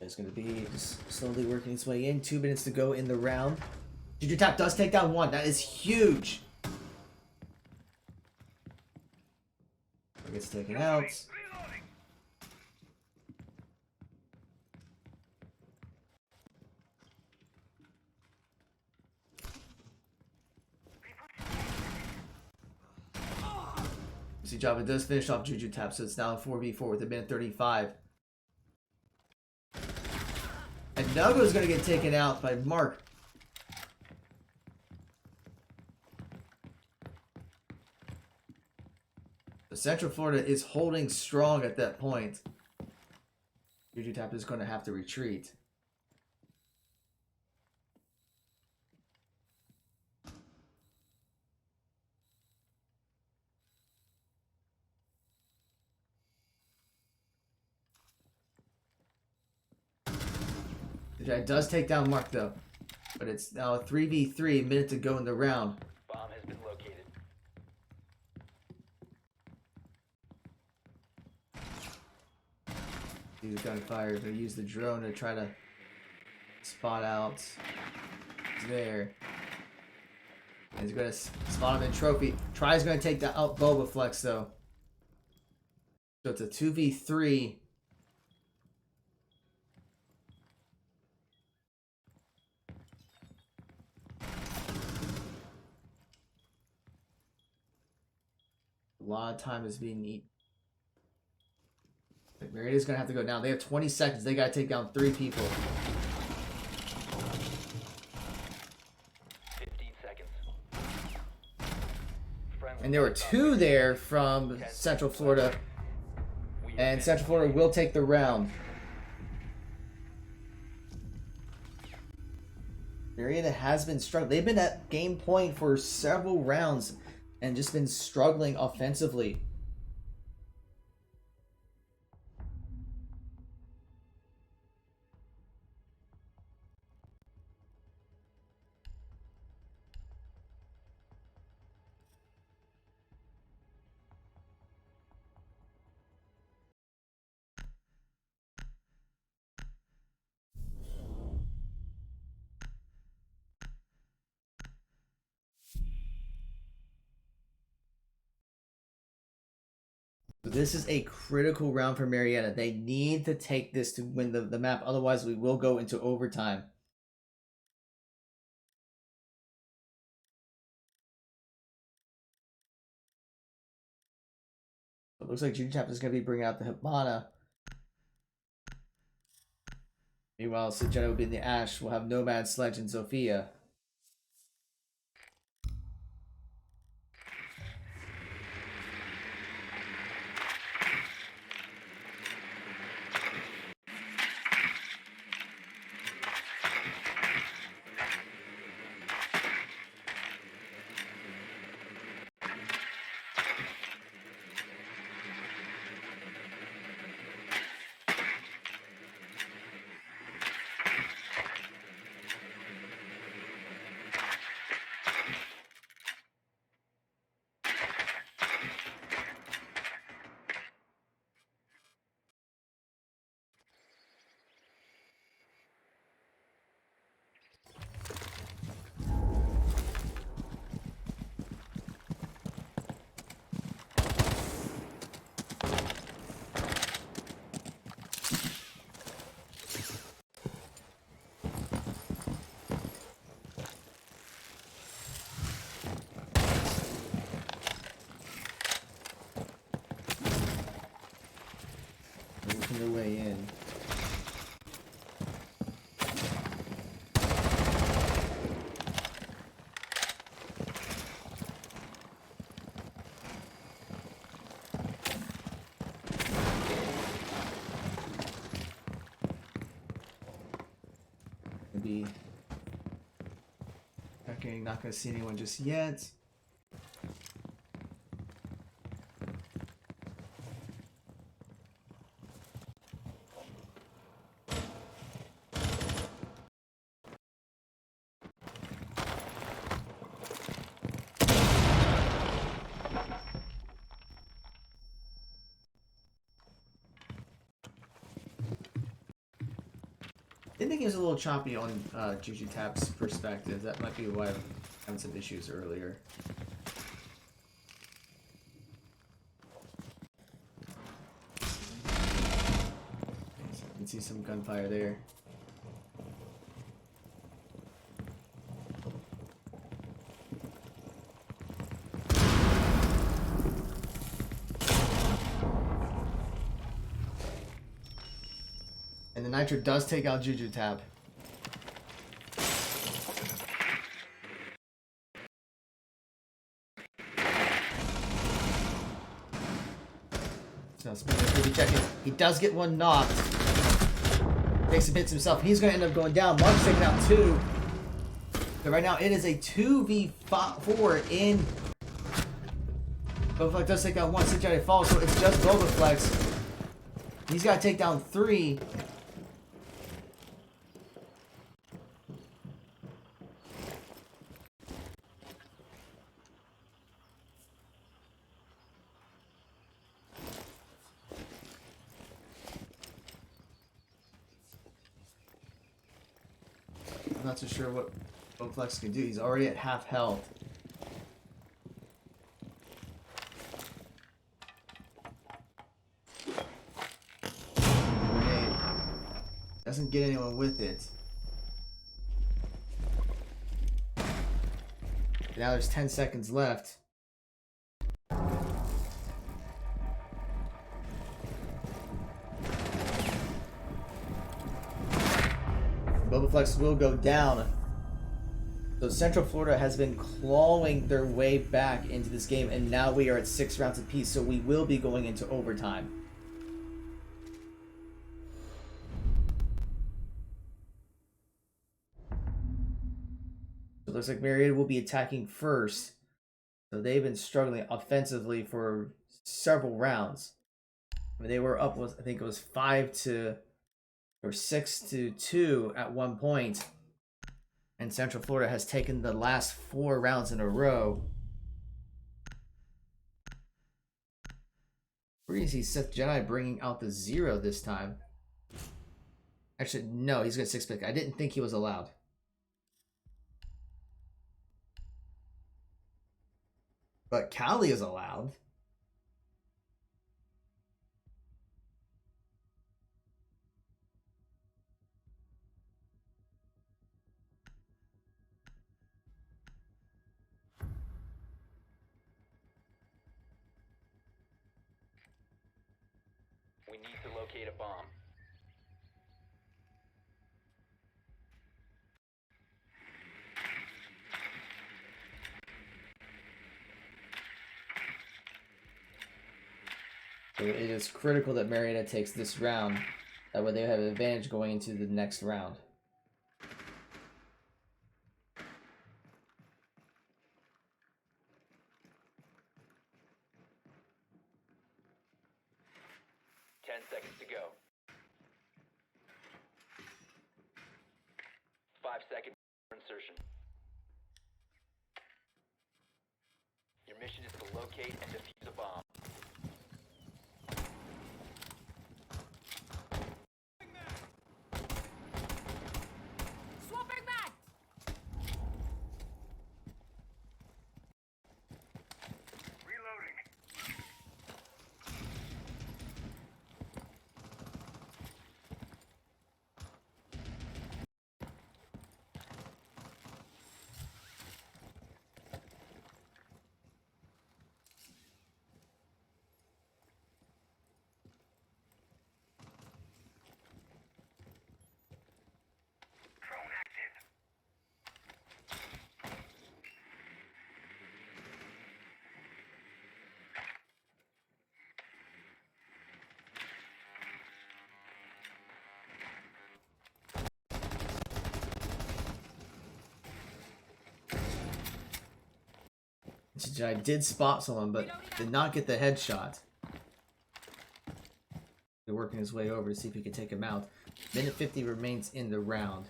It's going to be just slowly working its way in. 2 minutes to go in the round. Juju Tap does take down one. That is huge. It gets taken out. Reloading. You see Java does finish off Juju Tap, so it's now a 4v4 with a minute 35. And Nogo's going to get taken out by Mark. So Central Florida is holding strong at that point. Juju Tap is going to have to retreat. It does take down Mark though, but it's now a 3v3, minute to go in the round. Bomb has been located. Use gunfire to use the drone to try to spot out. He's there. And he's gonna spot him in trophy. Tries gonna take out Boba Flex though. So it's a 2v3. A lot of time is being eaten. Marietta's gonna have to go down. They have 20 seconds. They gotta take down 3 people. 15 seconds. Friendly And there were 2 there from Central Florida. And Central Florida will take the round. Marietta has been struggling. They've been at game point for several rounds and just been struggling offensively. This is a critical round for Marietta. They need to take this to win the map. Otherwise, we will go into overtime. It looks like Juju Tap is going to be bringing out the Hibana. Meanwhile, Sajetta will be in the Ash. We'll have Nomad, Sledge, and Sophia. Working their way in. Maybe okay, not gonna see anyone just yet. I think it was a little choppy on Juju Tap's perspective. That might be why I'm having some issues earlier. So you can see some gunfire there. And the Nitro does take out Juju Tap. So Spinner's gonna be checking. He does get one knocked. Takes some hits himself. He's going to end up going down. Mark's taking out 2. But right now it is a 2v4 in. Bobaflex does take out 1. Sinjai falls, so it's just Bobaflex. He's got to take down 3. I'm not so sure what Bobaflex can do. He's already at half health. Grenade. Doesn't get anyone with it. Now there's 10 seconds left. Bobaflex will go down. So Central Florida has been clawing their way back into this game, and now we are at 6 rounds apiece, so we will be going into overtime. So it looks like Marietta will be attacking first. So they've been struggling offensively for several rounds. I mean, they were up, I think it was 6-2 at one point. And Central Florida has taken the last 4 rounds in a row. Where do you see Seth Jedi bringing out the 0 this time? Actually, no, he's going to 6-pick. I didn't think he was allowed. But Cali is allowed. We need to locate a bomb. So it is critical that Marietta takes this round. That way they have an advantage going into the next round. Seconds to go. 5 seconds for insertion. Your mission is to locate and defuse a bomb. Swapping back! Reloading. Drone active. I did spot someone, but did not get the headshot. They're working his way over to see if he can take him out. Minute 50 remains in the round.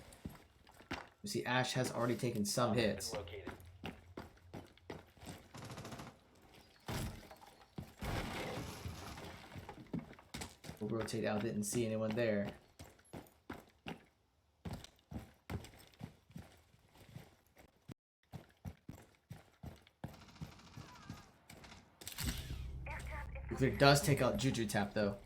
You see Ash has already taken some Bomb has hits. been located. We'll rotate out, didn't see anyone there. Nuclear does take out Juju Tap though.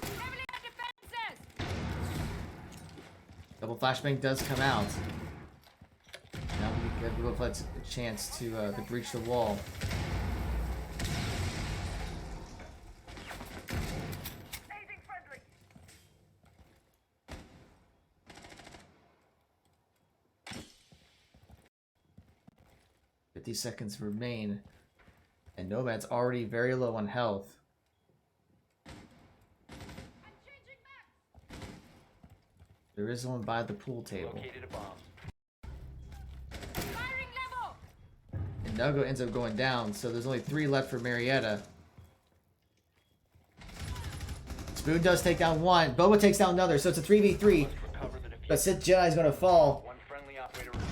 Heavily on defenses! Double flashbang does come out. Now we give Bobaflex a chance to breach the wall. Aiding friendly. 50 seconds remain. And Nomad's already very low on health. There is one by the pool table. Located a bomb. Firing level. And Nuggo ends up going down, so there's only 3 left for Marietta. Spoon does take down one. Boba takes down another, so it's a 3v3. Recover the defuse. But Sith Jedi's gonna fall. One friendly operator remaining.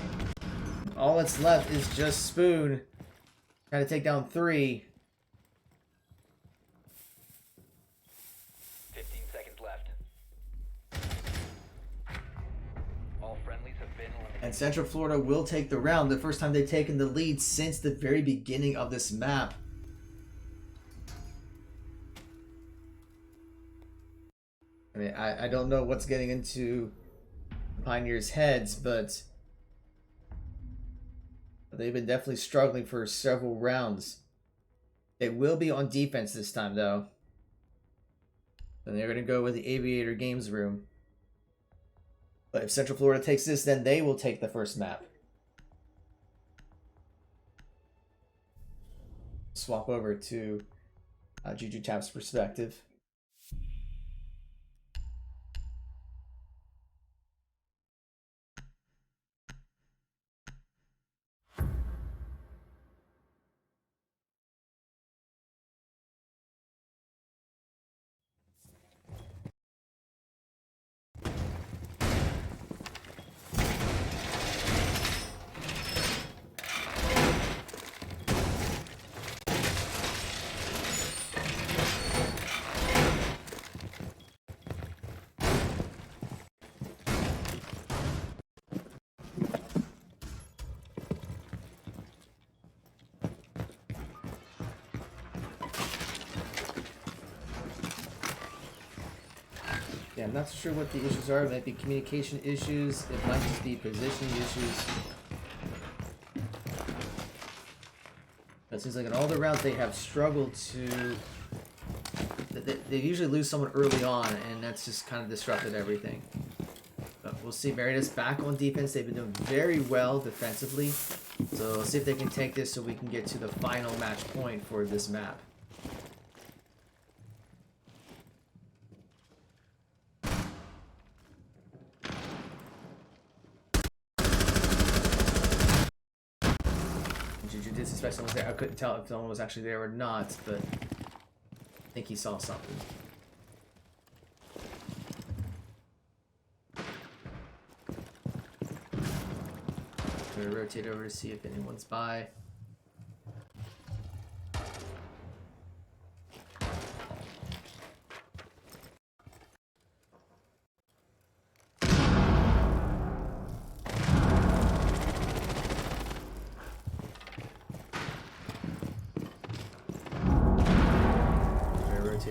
All that's left is just Spoon. Trying to take down 3. 15 seconds left. All friendlies have been eliminated. And Central Florida will take the round. The first time they've taken the lead since the very beginning of this map. I mean, I don't know what's getting into Pioneers' heads, but they've been definitely struggling for several rounds. They will be on defense this time, though. And they're going to go with the Aviator Games Room. But if Central Florida takes this, then they will take the first map. Swap over to Juju Tap's perspective. Yeah, I'm not so sure what the issues are. It might be communication issues. It might just be positioning issues. It seems like in all the rounds they have struggled to... They usually lose someone early on, and that's just kind of disrupted everything. But we'll see. Marietta's back on defense. They've been doing very well defensively. So we'll see if they can take this so we can get to the final match point for this map. Juju did suspect someone was there. I couldn't tell if someone was actually there or not, but I think he saw something. I'm gonna rotate over to see if anyone's by.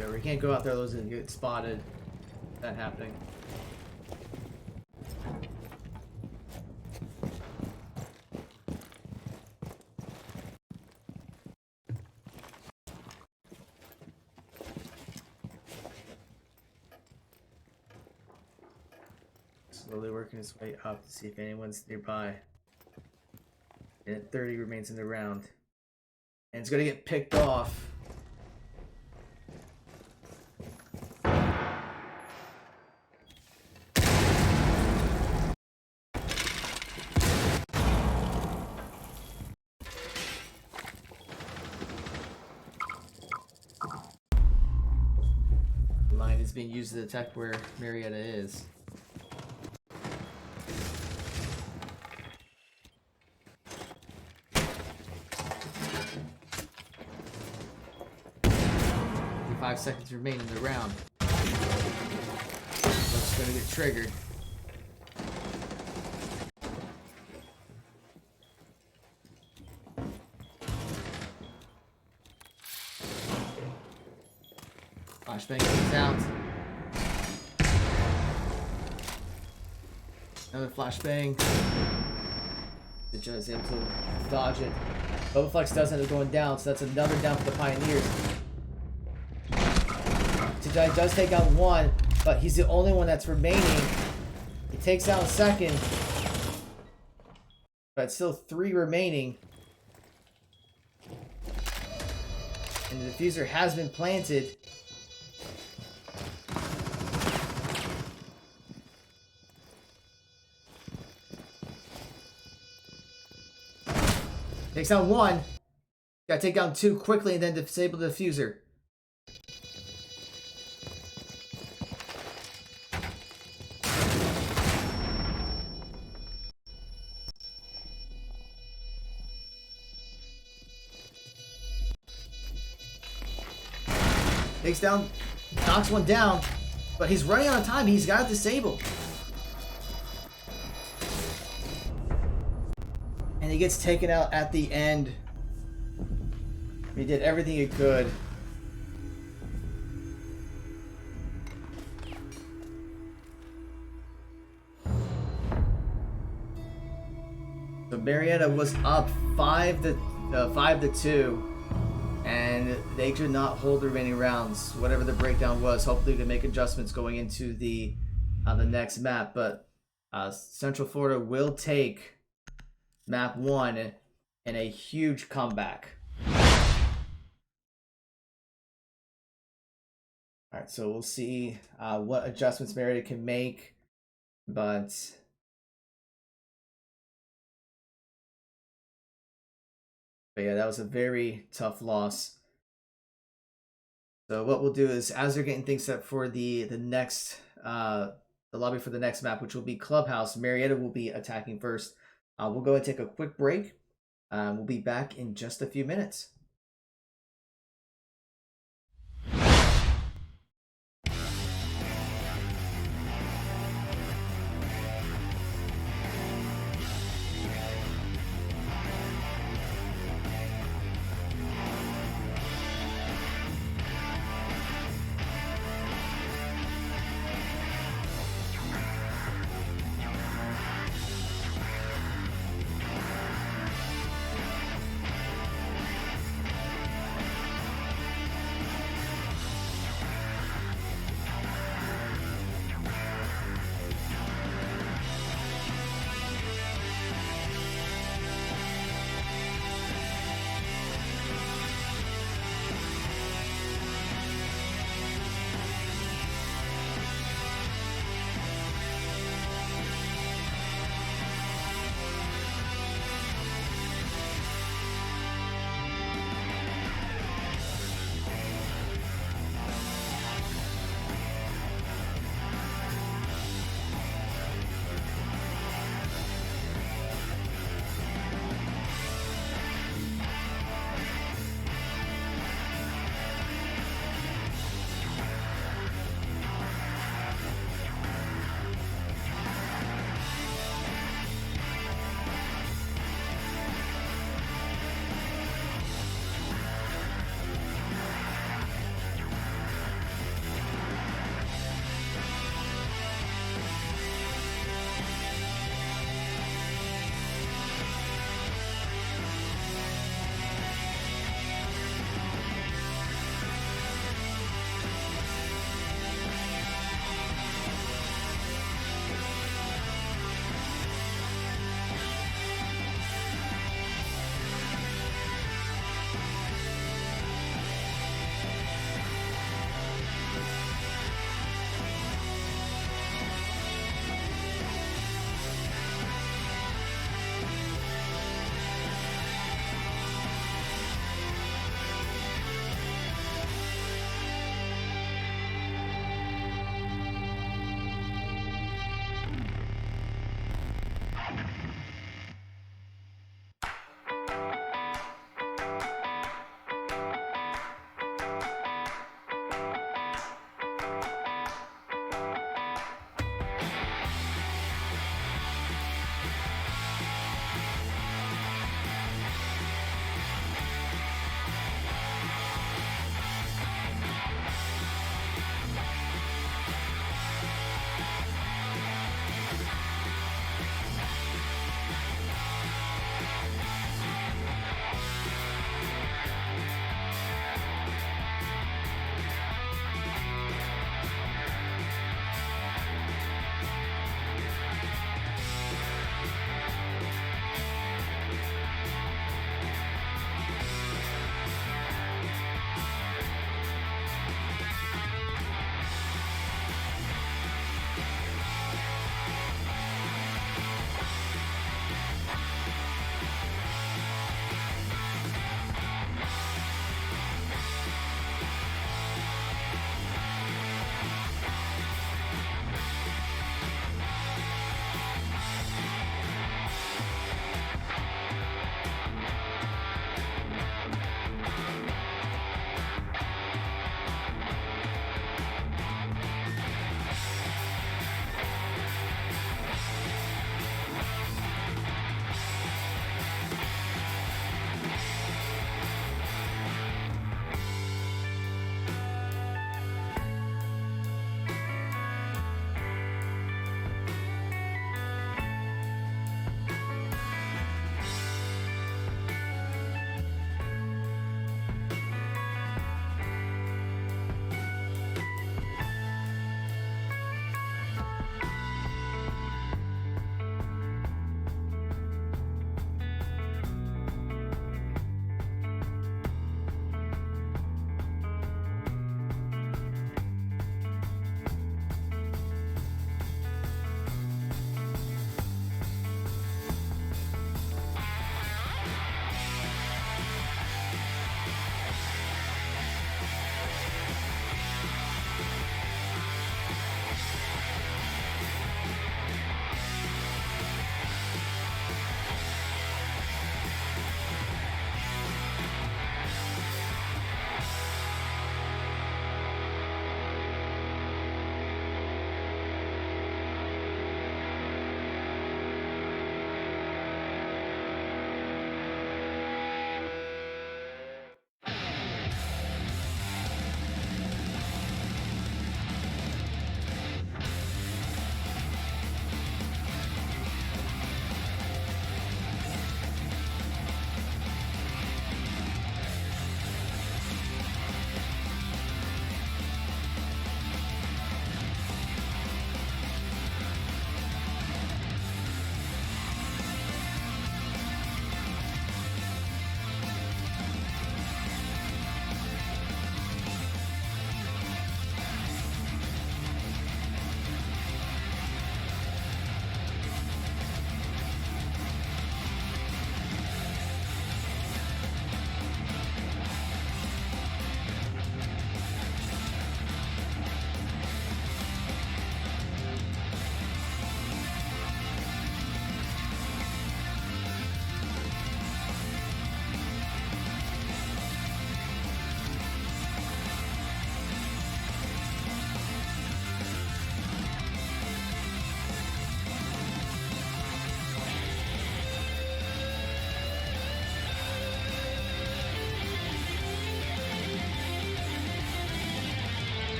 Over. You can't go out there, those and get spotted. That happening. Slowly working his way up to see if anyone's nearby. And at 30 remains in the round. And it's gonna get picked off. Is being used to detect where Marietta is. And 5 seconds remain in the round. It's gonna get triggered. Flashbang comes out. Another flashbang. The Jedi is able to dodge it. Bowflex does end up going down, so that's another down for the Pioneers. The Jedi does take out one, but he's the only one that's remaining. He takes out a second. But still 3 remaining. And the diffuser has been planted. Takes down one. Gotta take down two quickly and then disable the diffuser. Takes down, knocks one down, but he's running out of time. He's got it disabled. And he gets taken out at the end. He did everything he could. So Marietta was up 5-2. And they could not hold the remaining rounds, whatever the breakdown was. Hopefully, we can make adjustments going into the next map. But Central Florida will take map 1 in a huge comeback. All right, so we'll see what adjustments Marietta can make, but yeah, that was a very tough loss. So what we'll do is, as they're getting things set for the next the lobby for the next map, which will be Clubhouse, Marietta will be attacking first. We'll go and take a quick break. We'll be back in just a few minutes.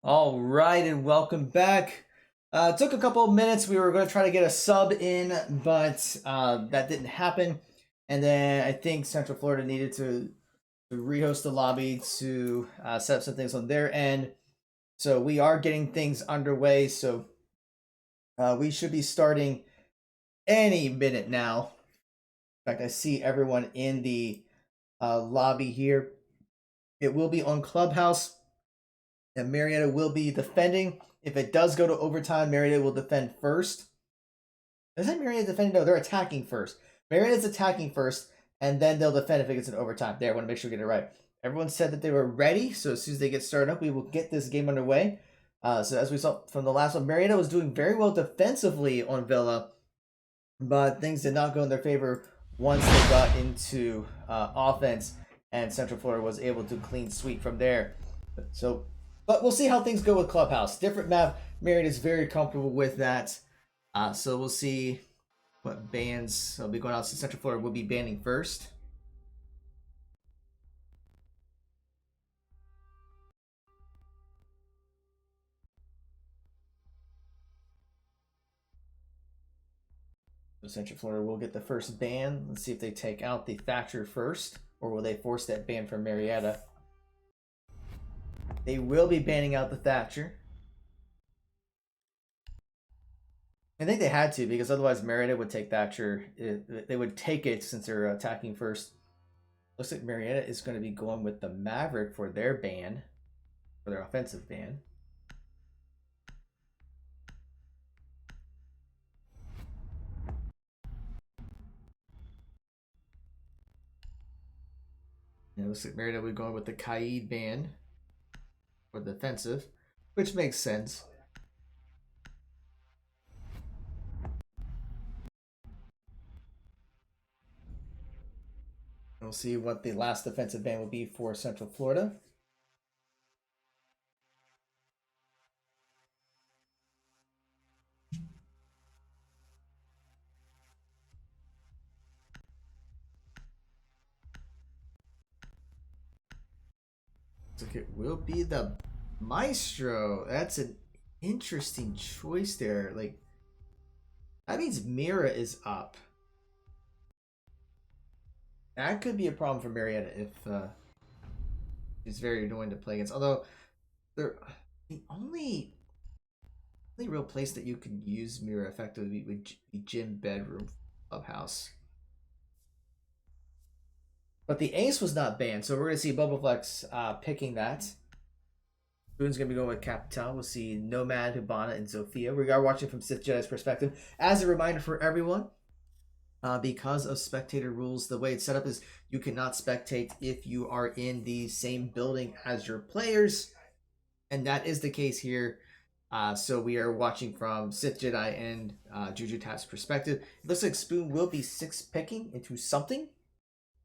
All right, and welcome back. It took a couple of minutes. We were going to try to get a sub in, but that didn't happen. And then I think Central Florida needed to rehost the lobby to set up some things on their end. So we are getting things underway. So we should be starting any minute now. In fact, I see everyone in the lobby here. It will be on Clubhouse, and Marietta will be defending. If it does go to overtime, Marietta will defend first. Is that Marietta defending? No, they're attacking first. Marietta's attacking first, and then they'll defend if it gets an overtime. There, I want to make sure we get it right. Everyone said that they were ready, so as soon as they get started up, we will get this game underway. So as we saw from the last one, Marietta was doing very well defensively on Villa, but things did not go in their favor once they got into offense, and Central Florida was able to clean sweep from there. But we'll see how things go with Clubhouse. Different map. Marietta is very comfortable with that. So we'll see what bans will be going out. So Central Florida will be banning first. So Central Florida will get the first ban. Let's see if they take out the Thatcher first, or will they force that ban from Marietta? They will be banning out the Thatcher. I think they had to, because otherwise Marietta would take Thatcher. They would take it since they're attacking first. Looks like Marietta is going to be going with the Maverick for their ban, for their offensive ban. And it looks like Marietta will be going with the Kaid ban for the defensive, which makes sense. We'll see what the last defensive ban will be for Central Florida. Looks like it will be the Maestro. That's an interesting choice there. Like, that means Mira is up. That could be a problem for Marietta if she's very annoying to play against. Although the only real place that you can use Mira effectively would be gym, bedroom, clubhouse. But the Ace was not banned, so we're gonna see Bubbleflex picking that. Boone's gonna be going with Capital. We'll see Nomad, Hibana, and Zofia. We are watching from Sith Jedi's perspective. As a reminder for everyone, because of spectator rules, the way it's set up is you cannot spectate if you are in the same building as your players, and that is the case here. So we are watching from Sith Jedi and Juju Tat's perspective. It looks like Spoon will be 6-picking into something.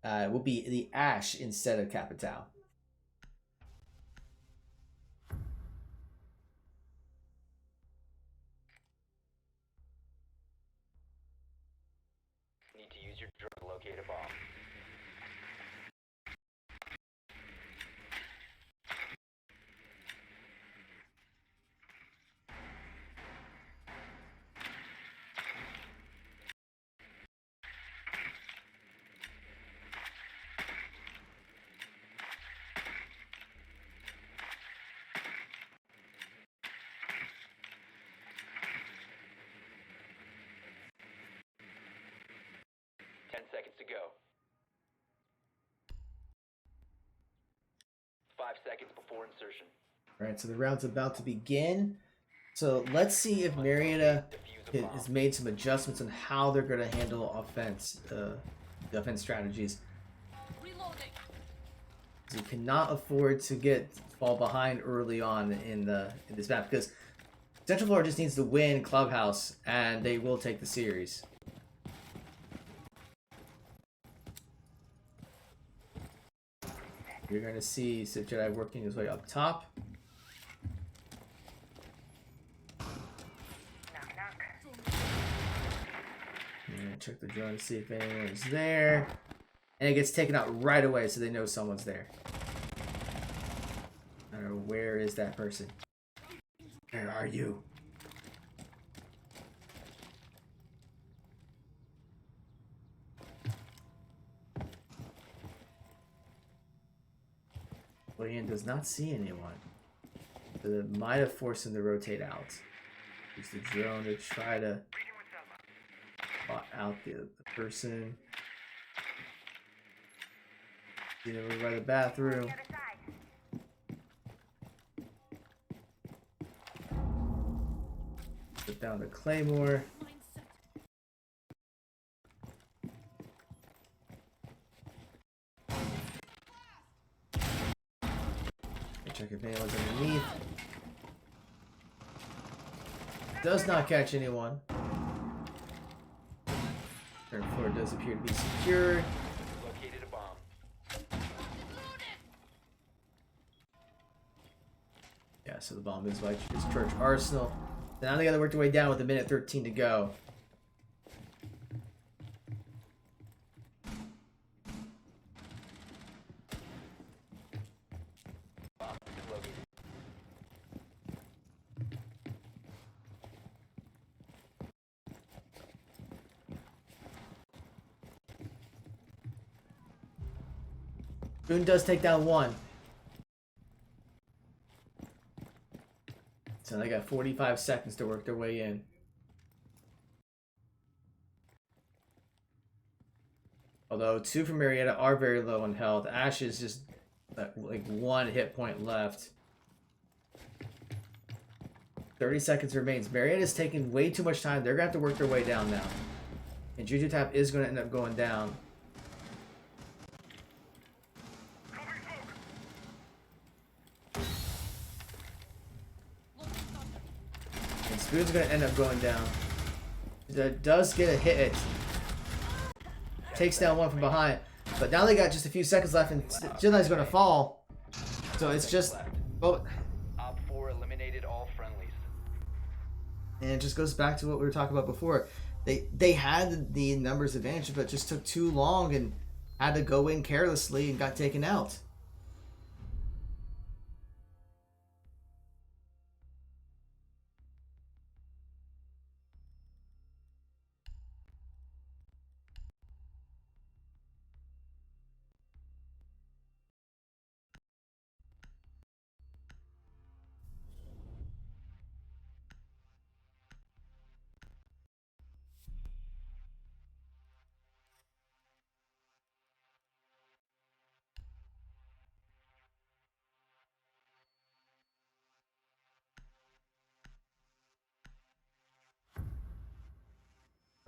It will be the Ash instead of Capital. Need to use your drone to locate a bomb. Seconds to go. 5 seconds before insertion. All right, so the round's about to begin. So let's see if Marietta has made some adjustments on how they're going to handle offense, the offense strategies. Reloading. You cannot afford to fall behind early on in this map, because Central Florida just needs to win Clubhouse, and they will take the series. You're going to see Sith Jedi working his way up top. And check the drone to see if anyone's there. And it gets taken out right away, so they know someone's there. I don't know, where is that person? Where are you? William does not see anyone. So that might have forced him to rotate out. Use the drone to try to spot out the person. You know, over by the bathroom. Put down the claymore. Check if anyone's underneath. Does not catch anyone. Third floor does appear to be secured. Located a bomb. Yeah, so the bomb is by his church arsenal. Now they gotta work their way down with a minute 13 to go. Bomb is located. Boone does take down one. So they got 45 seconds to work their way in. Although two from Marietta are very low on health. Ash is just like one hit point left. 30 seconds remains. Marietta's taking way too much time. They're gonna have to work their way down now. And Juju Tap is gonna end up going down. And Spoon's gonna end up going down. That does get a hit. Takes down one from behind. But now they got just a few seconds left and Jedi's gonna fall. So it's just well, Op 4 eliminated all friendlies. and it just goes back to what we were talking about before. They had the numbers advantage, but just took too long and had to go in carelessly and got taken out.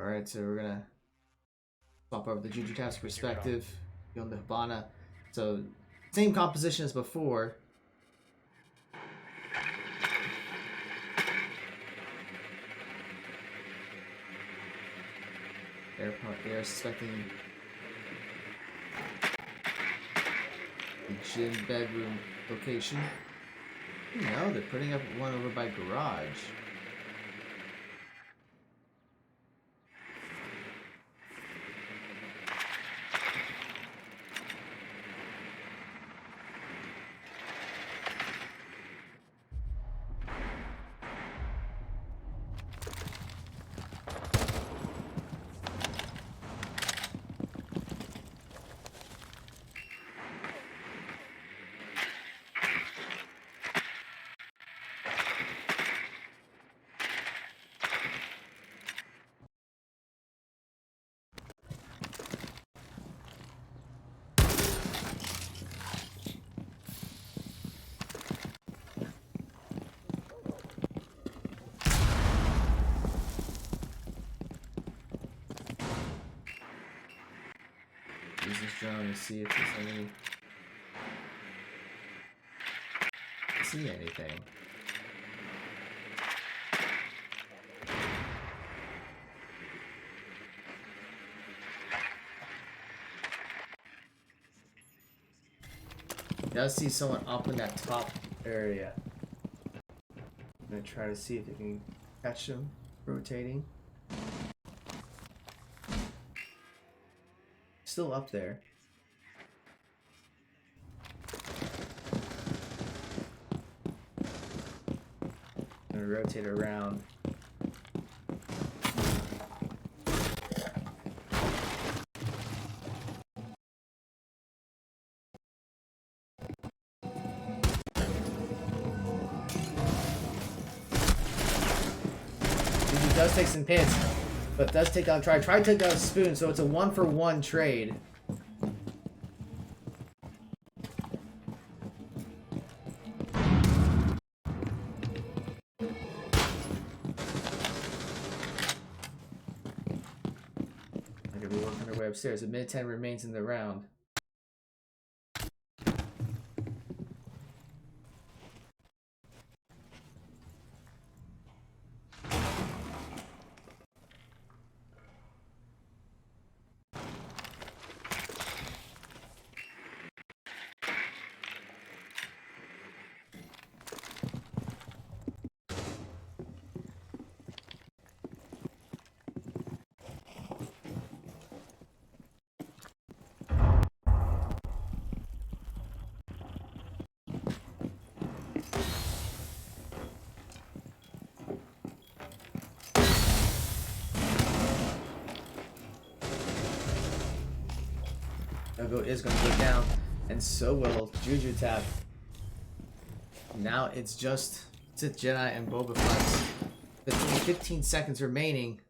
Alright, so we're gonna swap over the Juju Tap's perspective. Go on the Hibana. So same composition as before. They're suspecting the gym bedroom location. No, they're putting up one over by garage. Use this drone to see if there's any. See anything. Does see someone up in that top area. I'm gonna try to see if they can catch them rotating. Still up there. gonna rotate around. He does take some hits, but does take down try to take down Spoon, so it's a 1-for-1 trade. Okay, we're working our way upstairs. A minute 10 remains in the round. Go is going to go down, and so will Juju Tap. Now it's just Jedi and Boba Fett. 15 seconds remaining.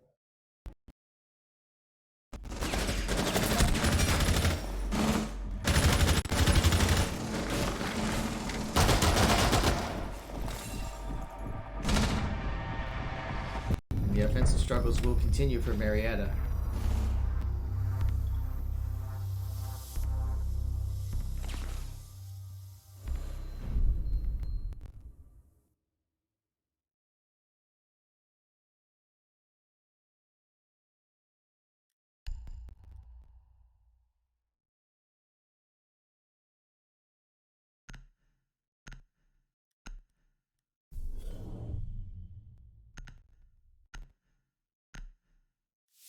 The offensive struggles will continue for Marietta.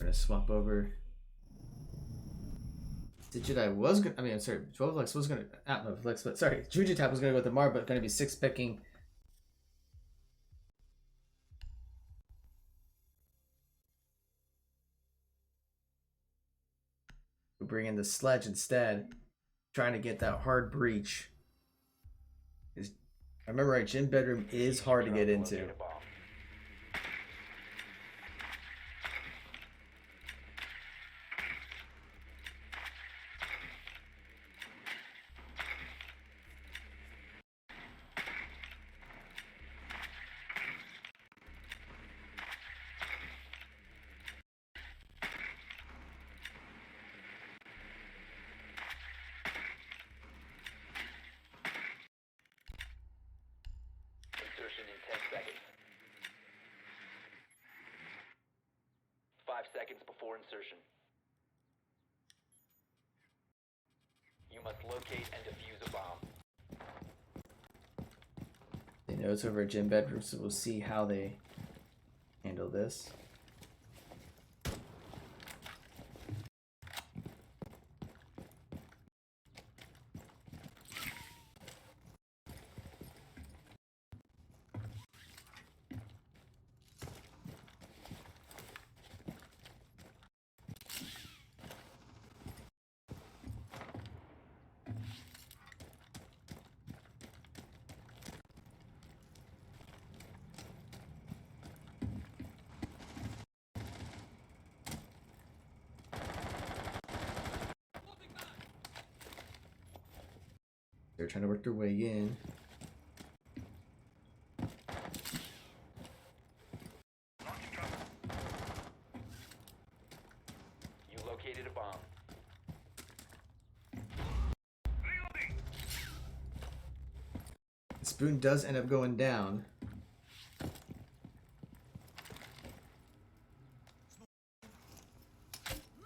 We're gonna swap over. The Jedi was gonna. I mean, I'm sorry. 12 Lex was gonna. No, Lex, but sorry. Juju Tap was gonna go with the Mar, but gonna be 6 picking. We bring in the Sledge instead, trying to get that hard breach. I remember right. Gym bedroom is hard to get into. Insertion in 10 seconds. 5 seconds before insertion. You must locate and defuse a bomb. They know it's over at gym bedroom, so we'll see how they handle this. They're trying to work their way in. You located a bomb. Spoon does end up going down.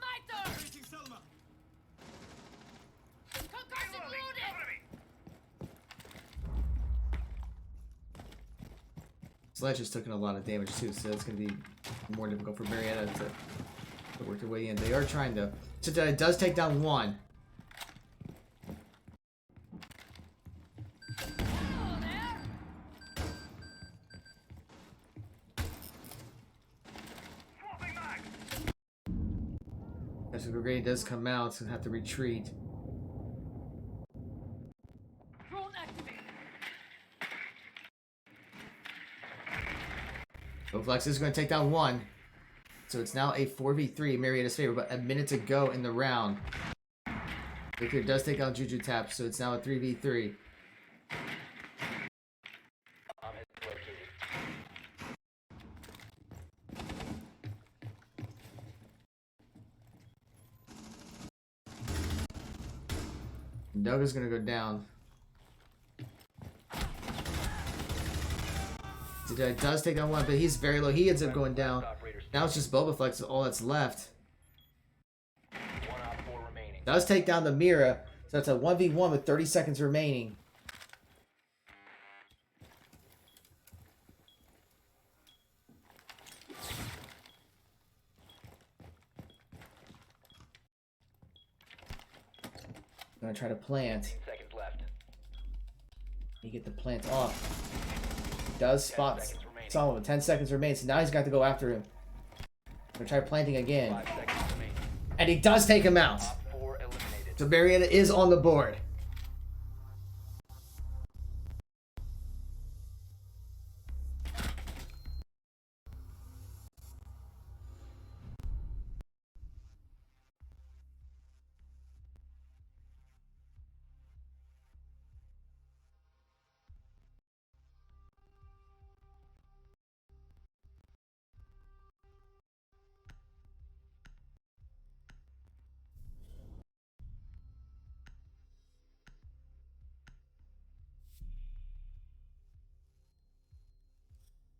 My turn! Concussion loaded! Sledge has taken a lot of damage too, so it's going to be more difficult for Marietta to work their way in. They are trying to. So it does take down one. So Gregorian does come out, so have to retreat. Drone activated. Bowflex is going to take down one. So it's now a 4v3 in Marietta's favor, but a minute to go in the round. Victor does take down Juju Tap, so it's now a 3v3. Bomb has been located. Doug is going to go down. Does take down one, but he's very low. He ends up going down. Now it's just Boba Flex, all that's left. 1 op 4 remaining. Does take down the Mira, so that's a 1v1 with 30 seconds remaining. Gonna try to plant. 15 seconds left. You get the plant off. Does spot seconds remaining. Solomon. 10 seconds remain, so now he's got to go after him. Gonna try planting again. 5 seconds remaining. And he does take him out. Op 4 eliminated. So Marietta is on the board.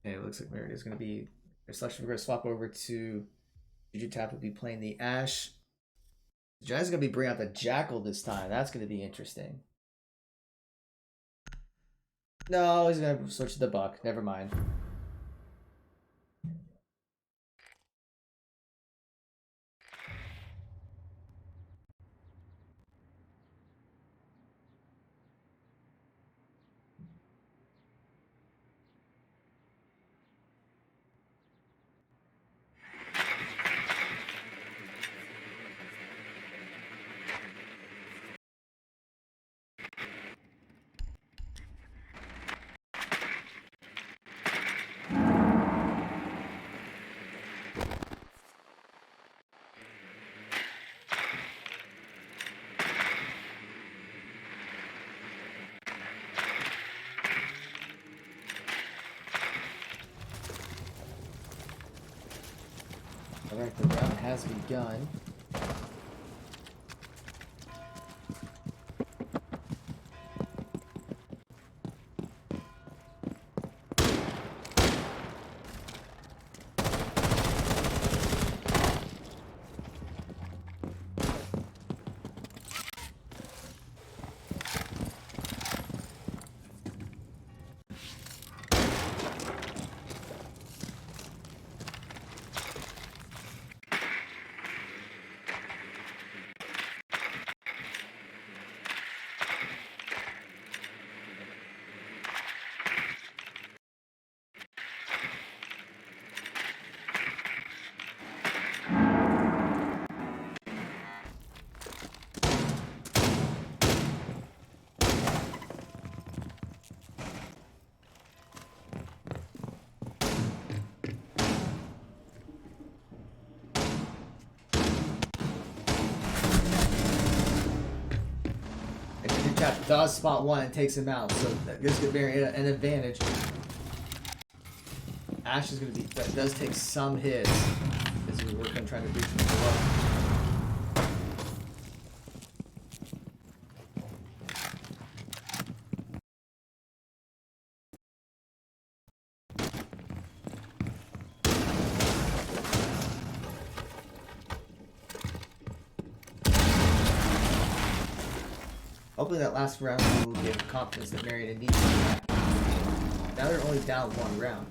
Okay, it looks like Marietta is going to be their selection. We're going to swap over to Juju Tap will be playing the Ash. Jazz is going to be bringing out the Jackal this time. That's going to be interesting. No, he's going to switch to the Buck. Never mind. Alright, the round has begun. Tap does spot one and takes him out, so that gives Marietta an advantage. Ash is going to be, that does take some hits as we work on trying to breach from below. Hopefully that last round will give confidence that Marietta needs to back. Now they're only down one round.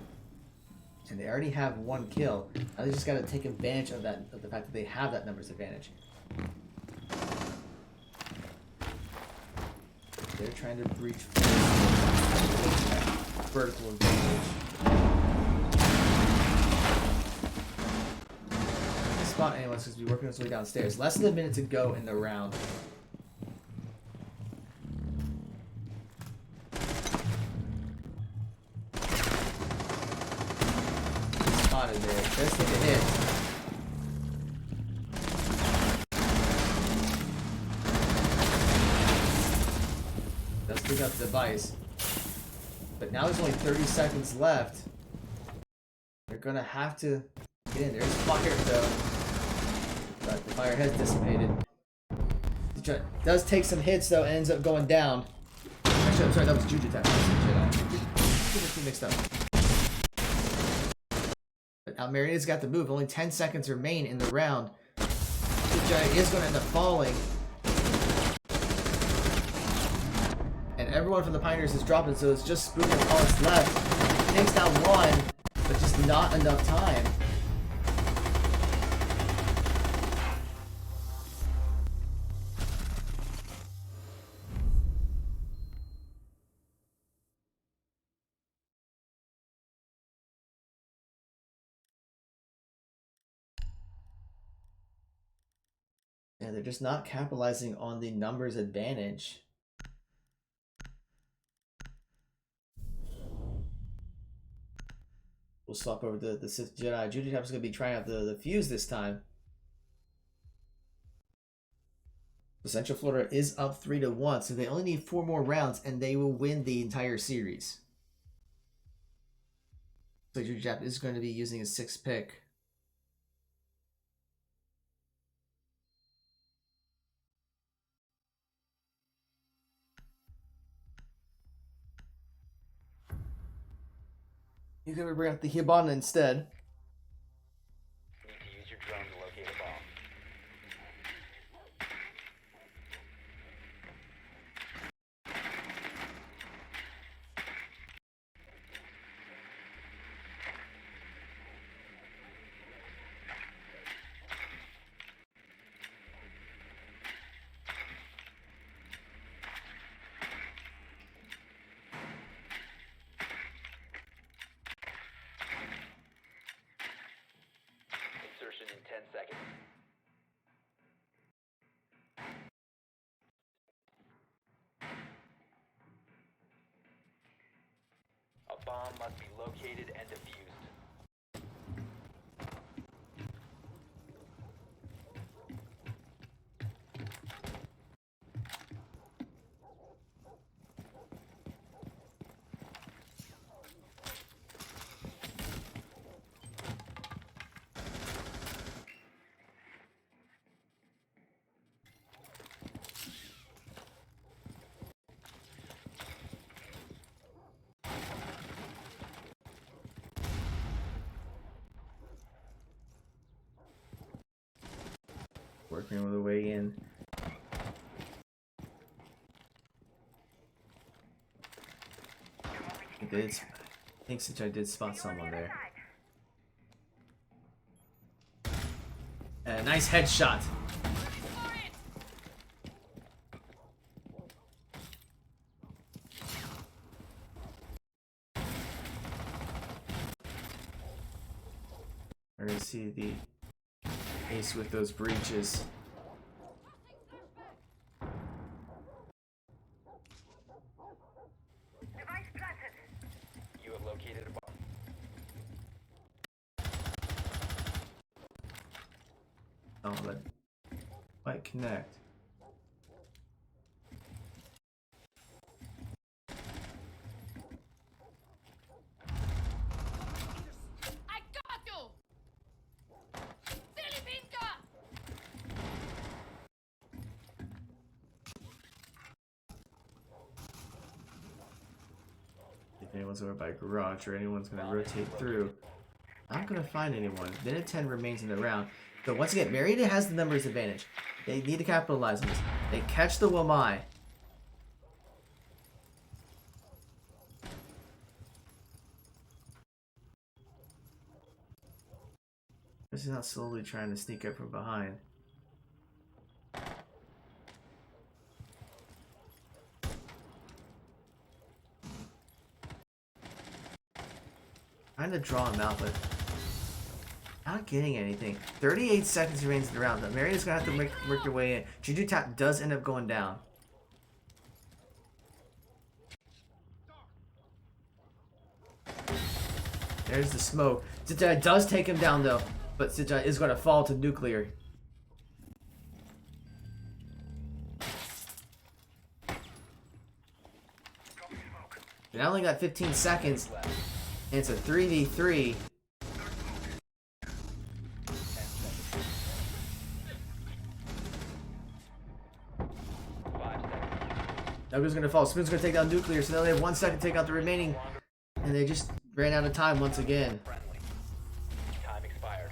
And they already have one kill. Now they just gotta take advantage of that, of the fact that they have that numbers advantage. They're trying to breach vertical advantage. spot anyone, so he's working his way downstairs. Less than a minute to go in the round. Spotted there. Just take a hit. Does pick up the device. But now there's only 30 seconds left. They're gonna have to get in. There's fire though. But the fire has dissipated. Does take some hits though, and ends up going down. Actually, I'm sorry, that was Juju attack. Get the two mixed up. But now Marietta's got the move. Only 10 seconds remain in the round. Jedi is going to end up falling. And everyone from the Pioneers is dropping, so it's just Spook and all that's left. Takes down one, but just not enough time. Yeah, they're just not capitalizing on the numbers advantage. We'll swap over to the Sith Jedi. Judy Tap's going to be trying out the fuse this time. So Central Florida is up 3-1, so they only need 4 more rounds, and they will win the entire series. So Judy Tap is going to be using a 6th pick. He's going to bring out the Hibana instead. You need to use your drone to locate a bomb. Insertion in 10 seconds. A bomb must be located and defused. Working on the way in. I think since I did spot someone there. Nice headshot. We're gonna see the ace with those breaches. You have located a bomb. Oh, but might connect. I got you! Filipinka! If anyone's over by garage or anyone's gonna rotate through, I'm not gonna find anyone. Minute 10 remains in the round. So once again, Marietta has the numbers advantage. They need to capitalize on this. They catch the Wamai. This is not slowly trying to sneak up from behind. Trying to draw him out, but Not getting anything. 38 seconds remains in the round. Marietta's gonna have to work your way in. Juju Tap does end up going down. There's the smoke. Sijai does take him down though, but Sijai is gonna fall to nuclear. They only got 15 seconds, and it's a 3v3. Nuga's gonna fall. Spoon's gonna take down nuclear, so now they have 1 second to take out the remaining, and they just ran out of time once again. Friendly. Time expired.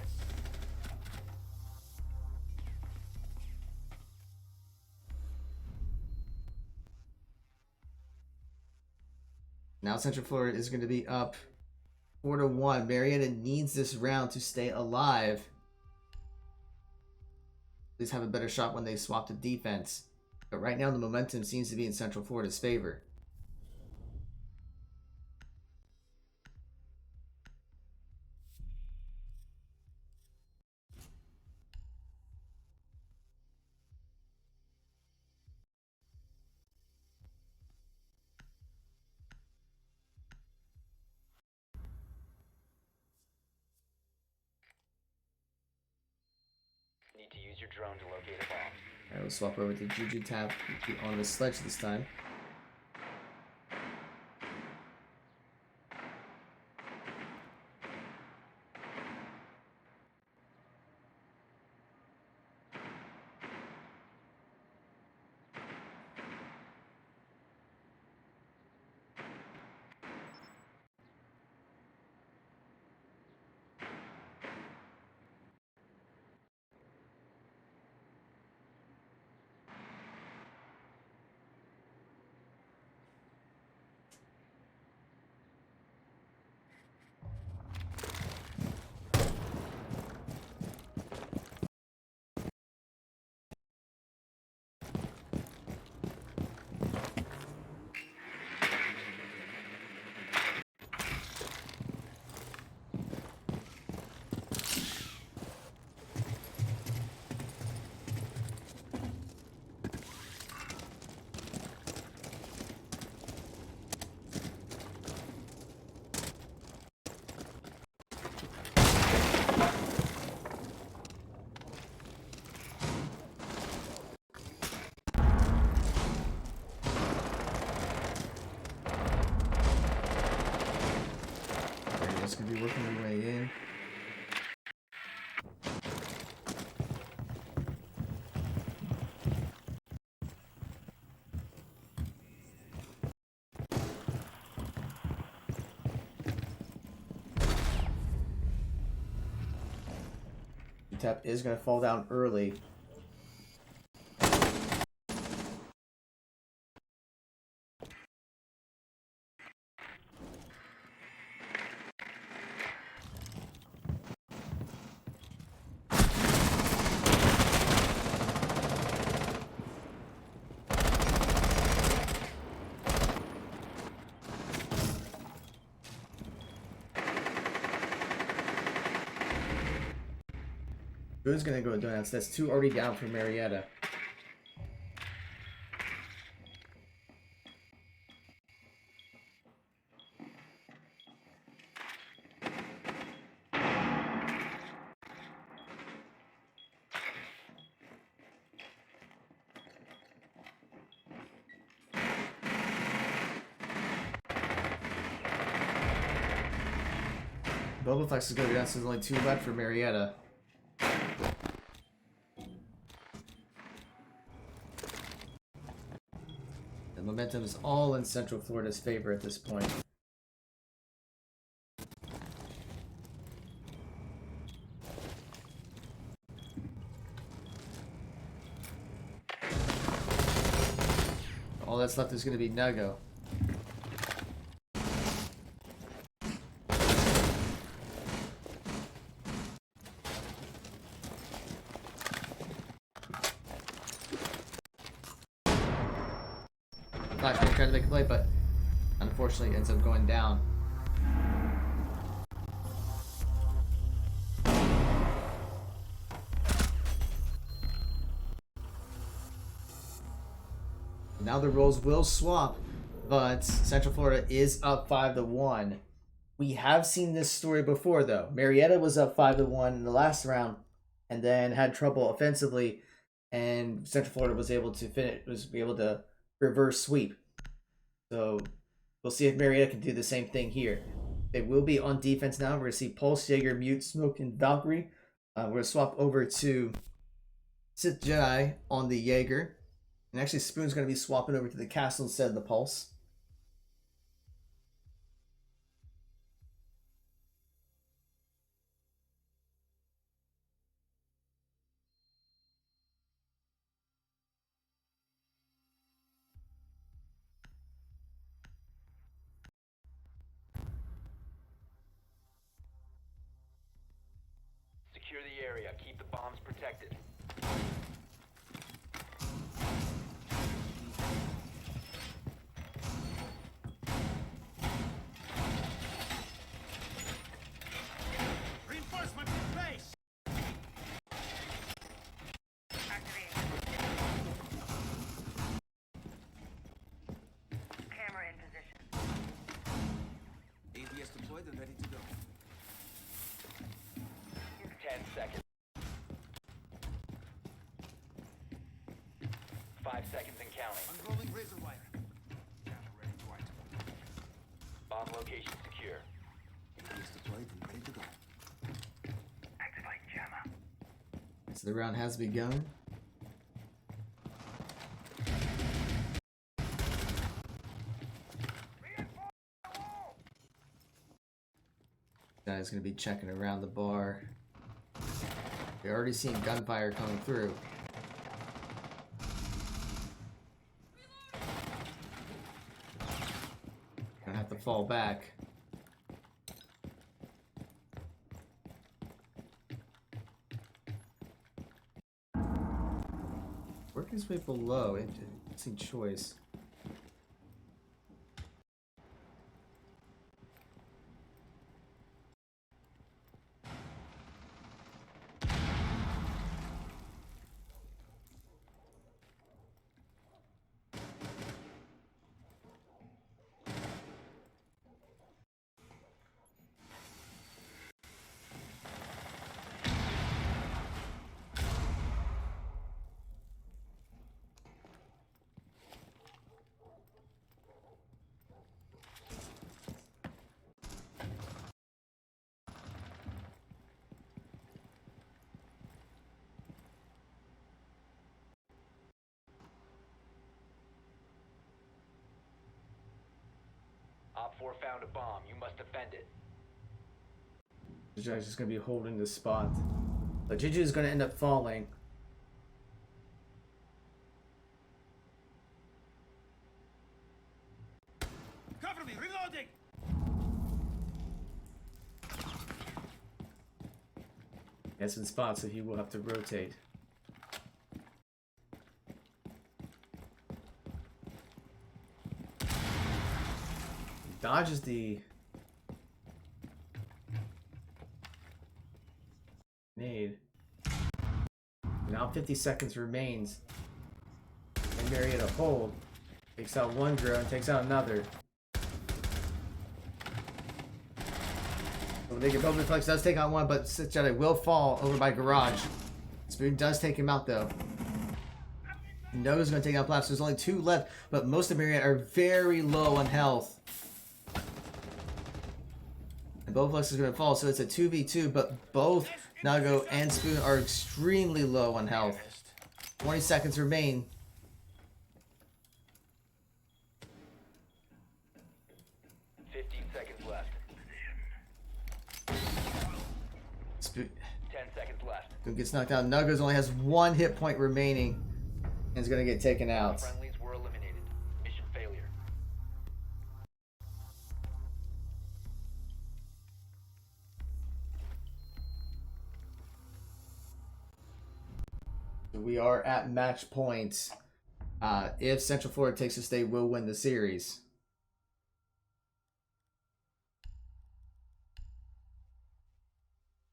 Now Central Florida is gonna be up 4-1. Marietta needs this round to stay alive. Please have a better shot when they swap to defense. But right now the momentum seems to be in Central Florida's favor. Need to use your drone to locate a bomb. Alright, we'll swap over to Juju Tap on the sledge this time. Gonna be working their way in. Tap is gonna fall down early. Who's gonna go down? So that's 2 already down for Marietta. Bobaflex is gonna go down, so there's only 2 left for Marietta. Momentum is all in Central Florida's favor at this point. All that's left is going to be Nugo. Flashbang trying to make a play, but unfortunately ends up going down. Now the roles will swap, but Central Florida is up 5-1. We have seen this story before, though. Marietta was up 5-1 in the last round, and then had trouble offensively, and Central Florida was able to reverse sweep. So we'll see if Marietta can do the same thing here. They will be on defense now. We're going to see Pulse, Jaeger, Mute, Smoke, and Valkyrie. We're going to swap over to Sith Jedi on the Jaeger. And actually, Spoon's going to be swapping over to the Castle instead of the Pulse. Secure the area. Keep the bombs protected. Reinforcement in place. Camera in position. ADS deployed and ready to go. 10 seconds. 5 seconds and counting. Unrolling razor wire. Bomb location secure. ADS deployed and ready to go. Activate jammer. So the round has begun. Guy's going to be checking around the bar. They're already seeing gunfire coming through. Gonna have to fall back. Work his way below. Interesting choice. Op 4 found a bomb. You must defend it. The judge is going to be holding the spot. But Juju is going to end up falling. Cover me. Reloading. That's in spot, so he will have to rotate. Dodges the nade. Now 50 seconds remains. And Marietta hold. Takes out one drone, takes out another. So they get Boba Flex does take out one, but Sith Jedi will fall over by Garage. Spoon does take him out though. Noah's going to take out Blast. There's only 2 left, but most of Marietta are very low on health. And Bowflex is going to fall, so it's a 2v2, but both Nago and Spoon are extremely low on health. 20 seconds remain. Left. Spoon 10 seconds left. gets knocked out. Nuggos only has 1 hit point remaining and is going to get taken out. Friendlies were eliminated. Mission failure. We are at match point. If Central Florida takes this, they will win the series.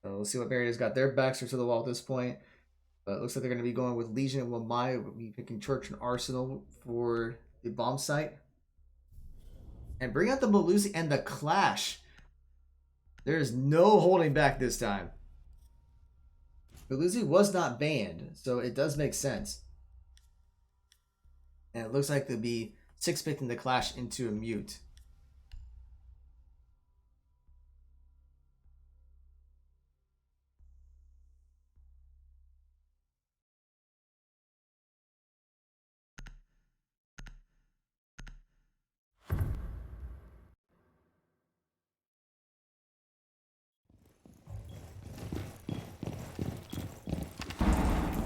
So let's see what Marietta's got. Their backs are to the wall at this point. But it looks like they're going to be going with Legion and Wamai. We'll be picking Church and Arsenal for the bomb site. And bring out the Malusi and the Clash. There is no holding back this time. Malusi was not banned, so it does make sense. And it looks like they'll be 6-picking the Clash into a mute.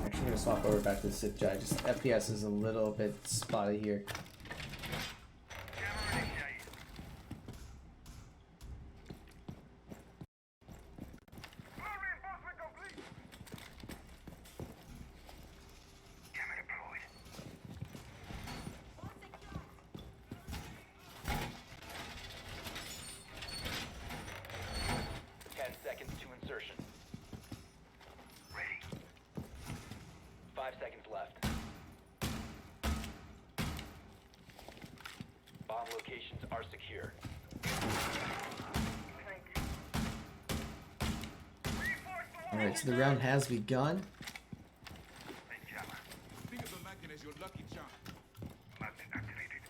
Actually, I'm going to swap over back to the Sith Jai. Just FPS is a little bit spotty here. Reinforcement complete. Camera deployed. 10 seconds to insertion. Ready. 5 seconds left. Bomb locations are secure. Alright, so the round has begun. Think of the magnet as your lucky charm. Magnet activated.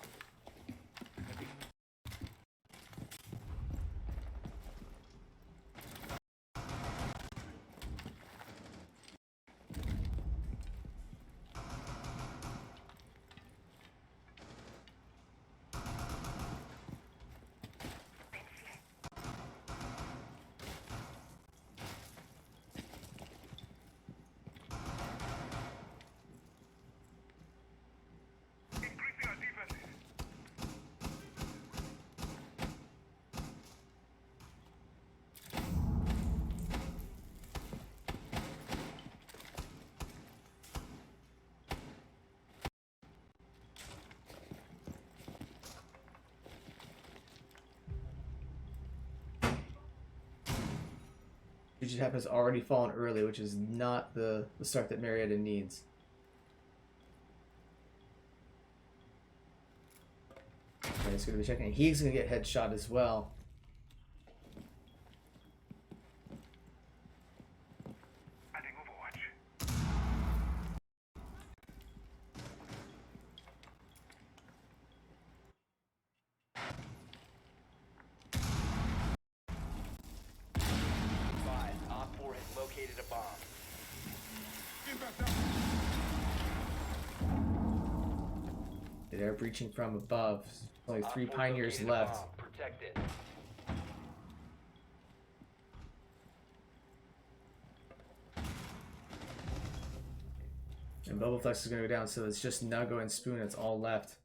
Increasing our defenses. Fugitive has already fallen early, which is not the start that Marietta needs. Okay, he's going to be checking. He's going to get headshot as well. Adding Overwatch. Op 4 has located a bomb. Impact down. They're breaching from above. Only Op 3 4 Pioneers located a left. bomb. Protect it. And Bubble Flex is going to go down, so it's just Nuggo and Spoon that's all left.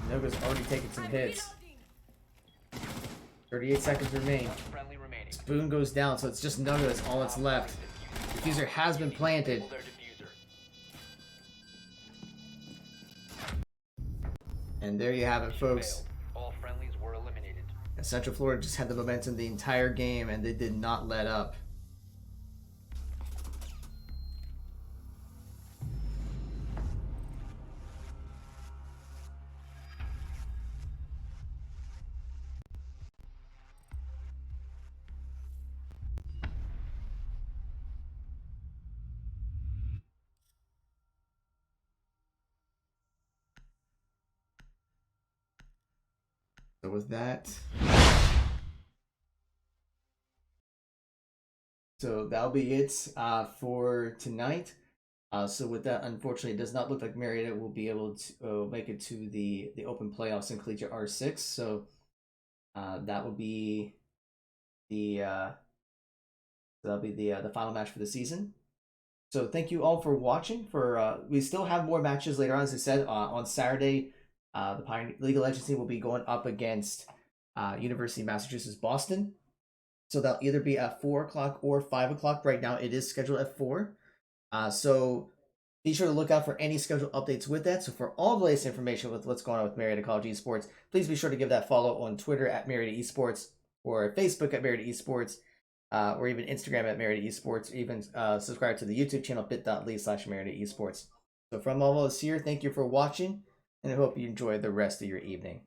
Nuggo's already taken some hits. 38 seconds remain. One friendly remaining. Spoon goes down, so it's just Nuggo that's all that's left. Diffuser has been planted. Their diffuser. And there you have it, folks. Failed. All friendlies were eliminated. And Central Florida just had the momentum the entire game, and they did not let up. So with that, so that'll be it for tonight. So with that, unfortunately, it does not look like Marietta will be able to make it to the open playoffs in Collegiate R6. So that will be the final match for the season. So thank you all for watching. We still have more matches later on, as I said, on Saturday. The Pioneer League of Legends team will be going up against University of Massachusetts Boston. So that'll either be at 4 o'clock or 5 o'clock. Right now it is scheduled at 4. So be sure to look out for any scheduled updates with that. So for all the latest information with what's going on with Marietta College Esports, please be sure to give that follow on Twitter at Marietta Esports, or Facebook at Marietta Esports, or even Instagram at Marietta Esports, or even subscribe to the YouTube channel bit.ly/Marietta Esports. So from all of us here, thank you for watching, and I hope you enjoy the rest of your evening.